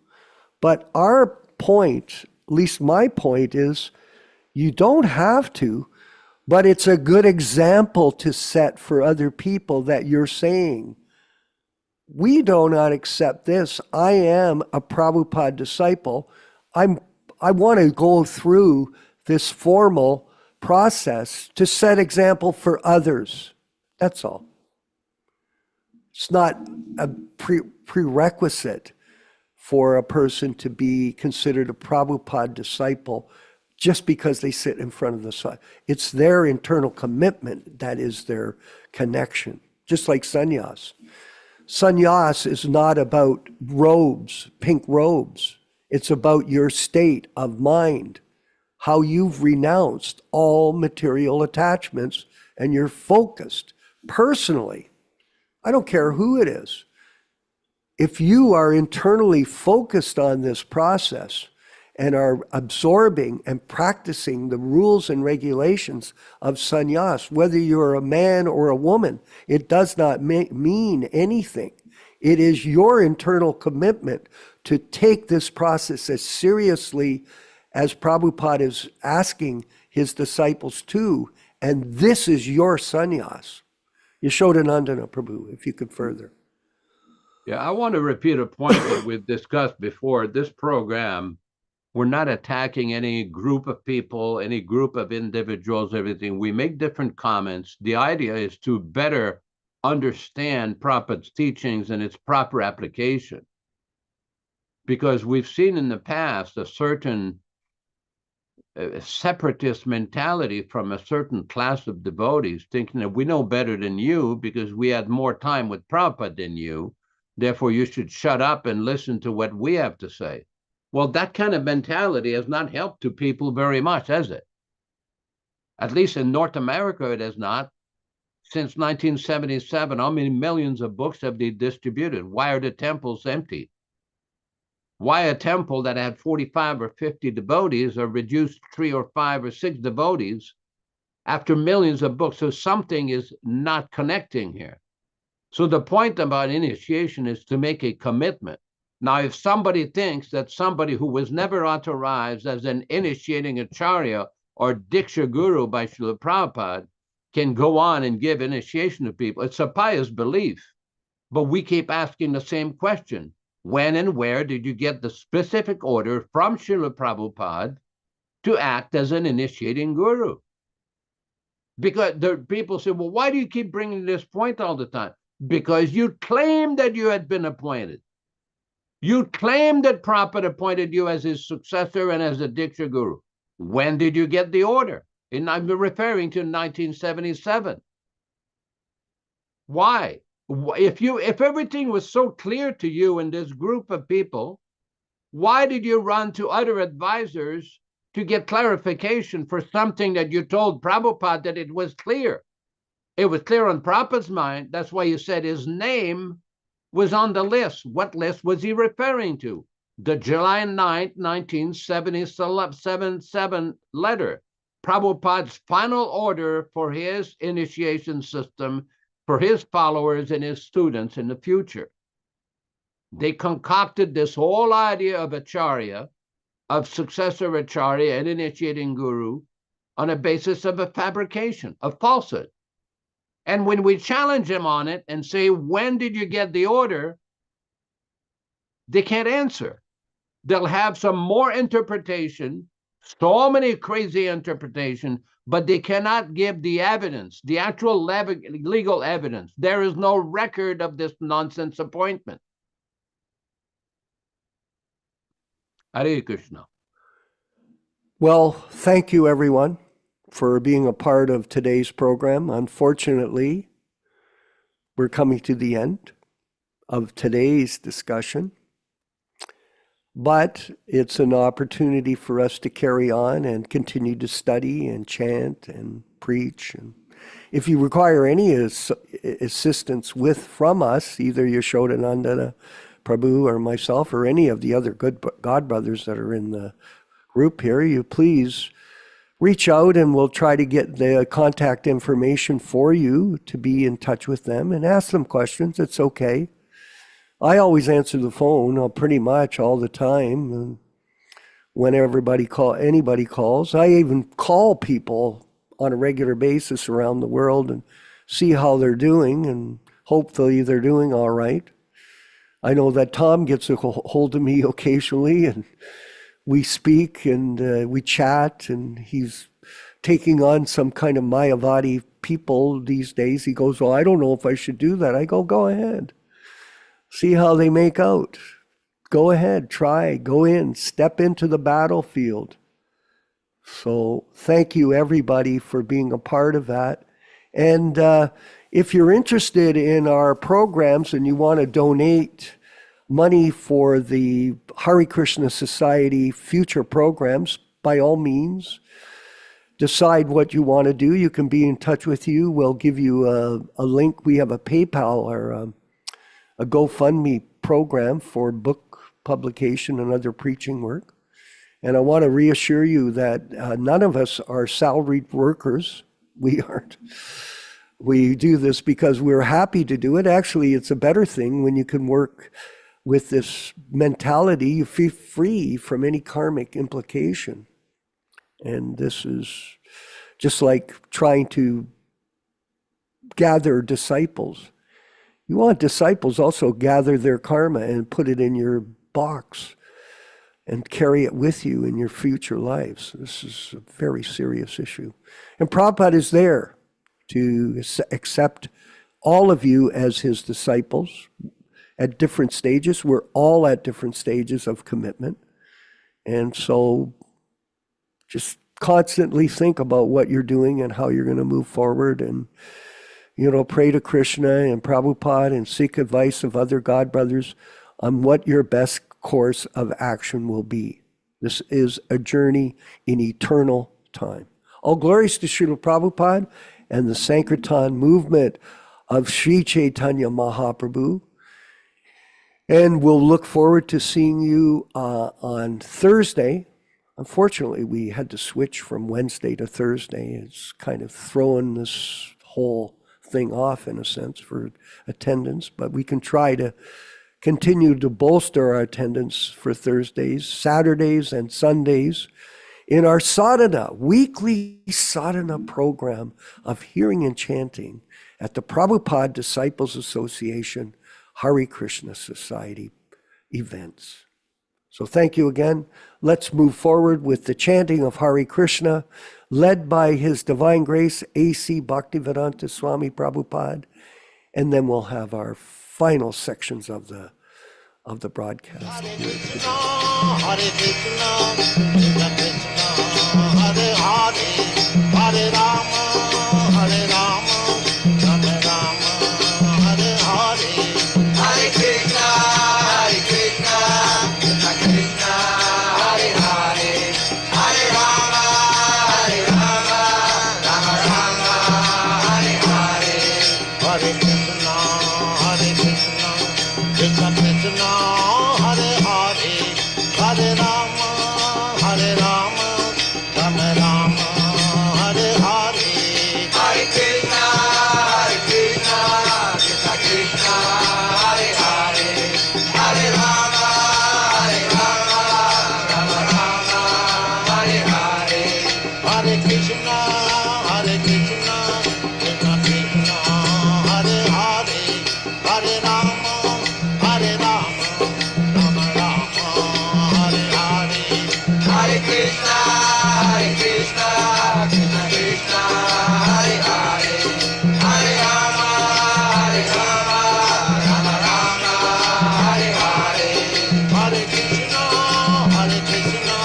But our point, at least my point, is you don't have to, but it's a good example to set for other people that you're saying, we do not accept this. I am a Prabhupada disciple. I want to go through this formal process to set example for others. That's all. It's not a prerequisite for a person to be considered a Prabhupada disciple just because they sit in front of the sun. It's their internal commitment that is their connection, just like sannyas. Sannyas is not about robes, pink robes. It's about your state of mind, how you've renounced all material attachments and you're focused personally. I don't care who it is. If you are internally focused on this process and are absorbing and practicing the rules and regulations of sannyas, whether you're a man or a woman, it does not mean anything. It is your internal commitment to take this process as seriously as Prabhupada is asking his disciples to, and this is your sannyas. Yaśodā-nandana Prabhu, if you could further. Yeah, I want to repeat a point that we've discussed before. This program, we're not attacking any group of people, any group of individuals, everything. We make different comments. The idea is to better understand Prabhupada's teachings and its proper application. Because we've seen in the past a certain separatist mentality from a certain class of devotees, thinking that we know better than you because we had more time with Prabhupada than you, therefore you should shut up and listen to what we have to say. Well, that kind of mentality has not helped to people very much, has it? At least in North America, it has not. Since 1977, how many millions of books have they distributed? Why are the temples empty? Why a temple that had 45 or 50 devotees are reduced to 3 or 5 or 6 devotees after millions of books? So something is not connecting here. So the point about initiation is to make a commitment. Now, if somebody thinks that somebody who was never authorized as an initiating acharya or Diksha Guru by Śrīla Prabhupāda can go on and give initiation to people, it's a pious belief. But we keep asking the same question. When and where did you get the specific order from Śrīla Prabhupāda to act as an initiating guru? Because the people say, well, why do you keep bringing this point all the time? Because you claim that you had been appointed. You claim that Prabhupada appointed you as his successor and as a Diksha Guru. When did you get the order? And I'm referring to 1977. Why? If everything was so clear to you in this group of people, why did you run to other advisors to get clarification for something that you told Prabhupada that it was clear? It was clear on Prabhupada's mind. That's why you said his name was on the list. What list was he referring to? The July 9th, 1977 letter, Prabhupada's final order for his initiation system for his followers and his students in the future. They concocted this whole idea of acharya, of successor acharya and initiating guru on a basis of a fabrication, of falsehood. And when we challenge them on it and say, when did you get the order? They can't answer. They'll have some more interpretation, so many crazy interpretation, but they cannot give the evidence, the actual legal evidence. There is no record of this nonsense appointment. Hare Krishna. Well, thank you, everyone, for being a part of today's program. Unfortunately, we're coming to the end of today's discussion, but it's an opportunity for us to carry on and continue to study and chant and preach. And if you require any assistance from us, either Yaśodā-nandana Prabhu or myself or any of the other good God brothers that are in the group here, you please reach out and we'll try to get the contact information for you to be in touch with them and ask them questions. It's okay. I always answer the phone pretty much all the time. And when anybody calls, I even call people on a regular basis around the world and see how they're doing, and hopefully they're doing all right. I know that Tom gets a hold of me occasionally, and we speak and we chat, and he's taking on some kind of Mayavadi people these days. He goes, well, I don't know if I should do that. I go ahead. See how they make out. Go ahead, try, go in, step into the battlefield. So thank you, everybody, for being a part of that. And if you're interested in our programs and you want to donate money for the Hare Krishna Society future programs, by all means, decide what you want to do. You can be in touch with you. We'll give you a link. We have a PayPal or a GoFundMe program for book publication and other preaching work. And I want to reassure you that none of us are salaried workers. We aren't. We do this because we're happy to do it. Actually, it's a better thing when you can work with this mentality. You feel free from any karmic implication. And this is just like trying to gather disciples. You want disciples also gather their karma and put it in your box and carry it with you in your future lives. This is a very serious issue. And Prabhupada is there to accept all of you as his disciples at different stages. We're all at different stages of commitment. And so just constantly think about what you're doing and how you're going to move forward, and pray to Krishna and Prabhupada and seek advice of other God brothers on what your best course of action will be. This is a journey in eternal time. All glories to Śrīla Prabhupada and the Sankirtan movement of Sri Chaitanya Mahaprabhu. And we'll look forward to seeing you on Thursday. Unfortunately, we had to switch from Wednesday to Thursday. It's kind of throwing this whole thing off in a sense for attendance, but we can try to continue to bolster our attendance for Thursdays, Saturdays, and Sundays in our sadhana, weekly sadhana program of hearing and chanting at the Prabhupada Disciples Association Hare Krishna Society events. So thank you again. Let's move forward with the chanting of Hare Krishna, led by His Divine Grace A.C. Bhaktivedanta Swami Prabhupāda, and then we'll have our final sections of the broadcast. Hare Krishna, Hare Krishna, Krishna Krishna, Hare Hare, Hare Rama, Hare Rama, Rama Rama, Hare Hare. Hare Krishna, Hare Krishna, Krishna Krishna, Hare Hare, Hare Rama, Hare Rama, Rama Rama, Hare Hare. Hare Krishna, Hare Krishna, Krishna Krishna, Hare Hare, Hare Rama, Hare Rama, Rama Rama, Hare Hare. Hare Krishna, Hare Krishna, Krishna Krishna, Hare Hare, Hare Rama, Hare Rama, Rama Rama, Hare Hare. Hare Krishna, Hare Krishna, Krishna Krishna, Hare Hare, Hare Rama, Hare Rama, Rama Rama, Hare Hare. Hare Krishna, Hare Krishna, Krishna Krishna, Hare Hare, Hare Rama, Hare Rama, Rama Rama, Hare Hare. Hare Krishna, Hare Krishna, Krishna Krishna, Hare Hare, Hare Rama, Hare Rama, Rama Rama, Hare Hare. Hare Krishna, Hare Krishna,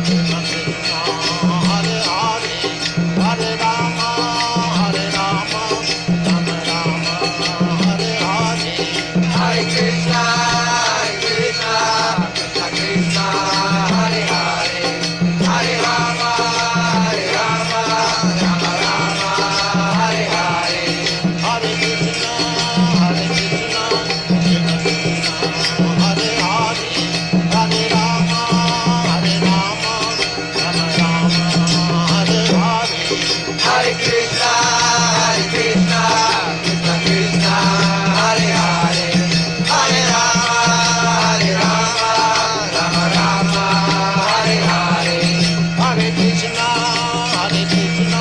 Krishna Krishna, Hare Hare, Hare Rama, Hare Rama, Rama Rama, Hare Hare. Hare Krishna, Hare Krishna, Krishna Krishna, Hare Hare, Hare Rama, Hare Rama, Rama Rama, Hare Hare. Hare Krishna, Hare Krishna, Krishna Krishna, Hare Hare, Hare Rama, Hare Rama, Rama Rama, Hare Hare. Hare Krishna, Hare Krishna,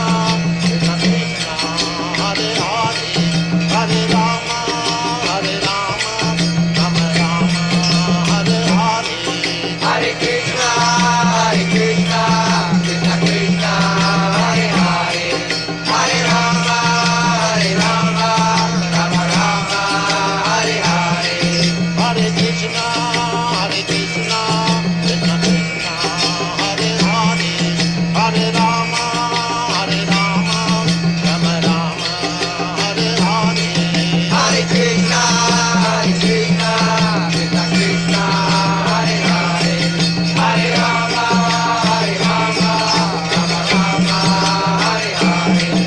Krishna Krishna, Hare Hare, Hare Rama, Hare Rama, Rama Rama, Hare Hare. Hare Krishna, Hare Krishna, Krishna Krishna, Hare Hare, Hare Rama, Hare Rama, Rama Rama, Hare Hare. Hare Krishna, Hare Krishna, Krishna Krishna, Hare Hare, Hare Rama, Hare Rama, Rama Rama, Hare Hare. Hare Krishna, Hare Krishna, Krishna Krishna, Hare Hare, Hare Rama, Hare Rama, Rama Rama, Hare Hare.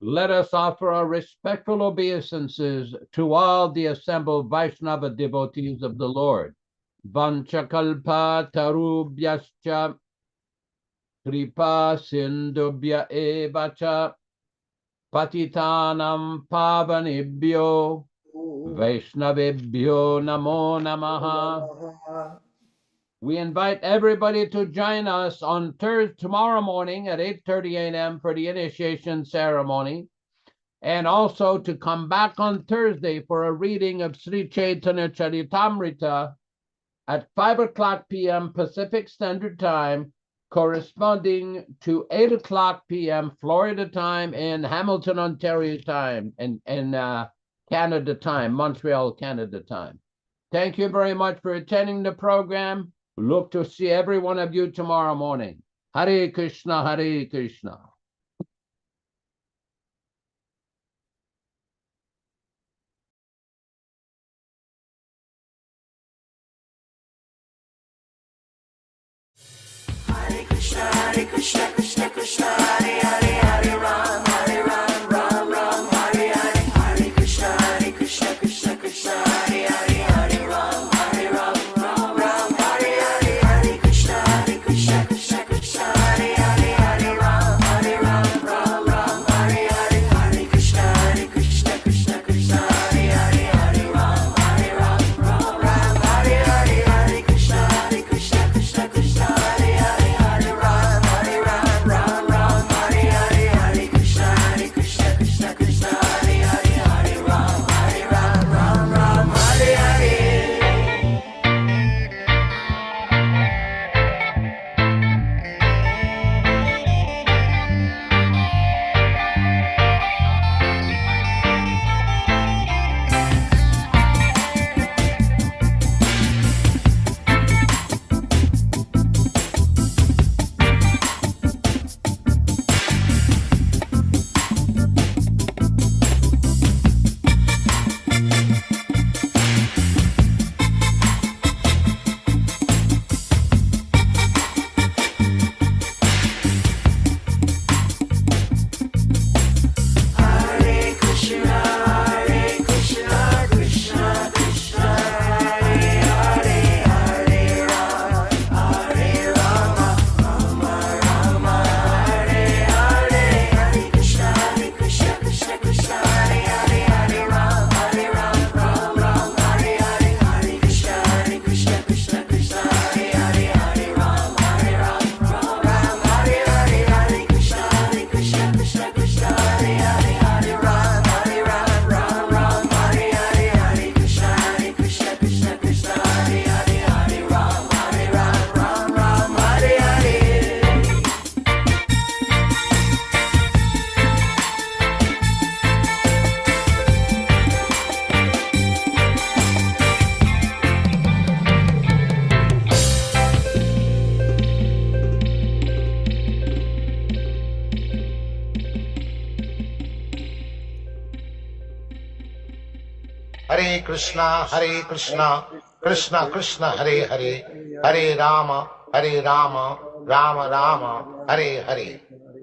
Let us offer our respectful obeisances to all the assembled Vaishnava devotees of the Lord. Vanchakalpa tarubhyascha kripa sindubhya evacha patitanam pavanebhyo Vaishnavebhyo namo namaha. We invite everybody to join us on tomorrow morning at 8:30 a.m. for the initiation ceremony, and also to come back on Thursday for a reading of Sri Chaitanya Charitamrita at 5:00 p.m. Pacific Standard Time, corresponding to 8:00 p.m. Florida time and Hamilton, Ontario time, and Canada time, Montreal, Canada time. Thank you very much for attending the program. Look to see every one of you tomorrow morning. Hare Krishna, Hare Krishna. Hare Krishna, Krishna Krishna, Hare Hare, Hare Ram, Ram Ram, Hare Hare. Hare Krishna, Krishna Krishna, Hare Hare, Hare Ram, Ram Hare Hare. Hare Krishna, Krishna Krishna, Hare Hare, Hare Ram, Ram Hare Hare. Hare Krishna, Krishna Krishna, Hare Hare, Hare Ram, Ram Hare Hare. Hare Krishna, Krishna Krishna, Hare Hare, Hare Ram, Ram Hare Hare. Hare Krishna, Krishna Krishna, Hare Hare, Hare Ram, Ram Hare Hare. Hare Krishna, Krishna Krishna, Hare Hare, Hare Rama, Rama Hare Hare. Hare Krishna, Krishna, Hare Hare, Hare Ram, Ram Hare Hare. Hare Krishna, Krishna, Hare Hare, Hare Ram, Ram Hare Hare. Hare Krishna, Krishna, Hare Hare, Hare Ram, Ram Hare Hare. Hare Krishna, Krishna, Hare Hare, Hare Ram, Ram Hare Hare. Hare Krishna, Krishna Krishna, Hare Hare, Hare Rama, Rama Rama, Hare Hare.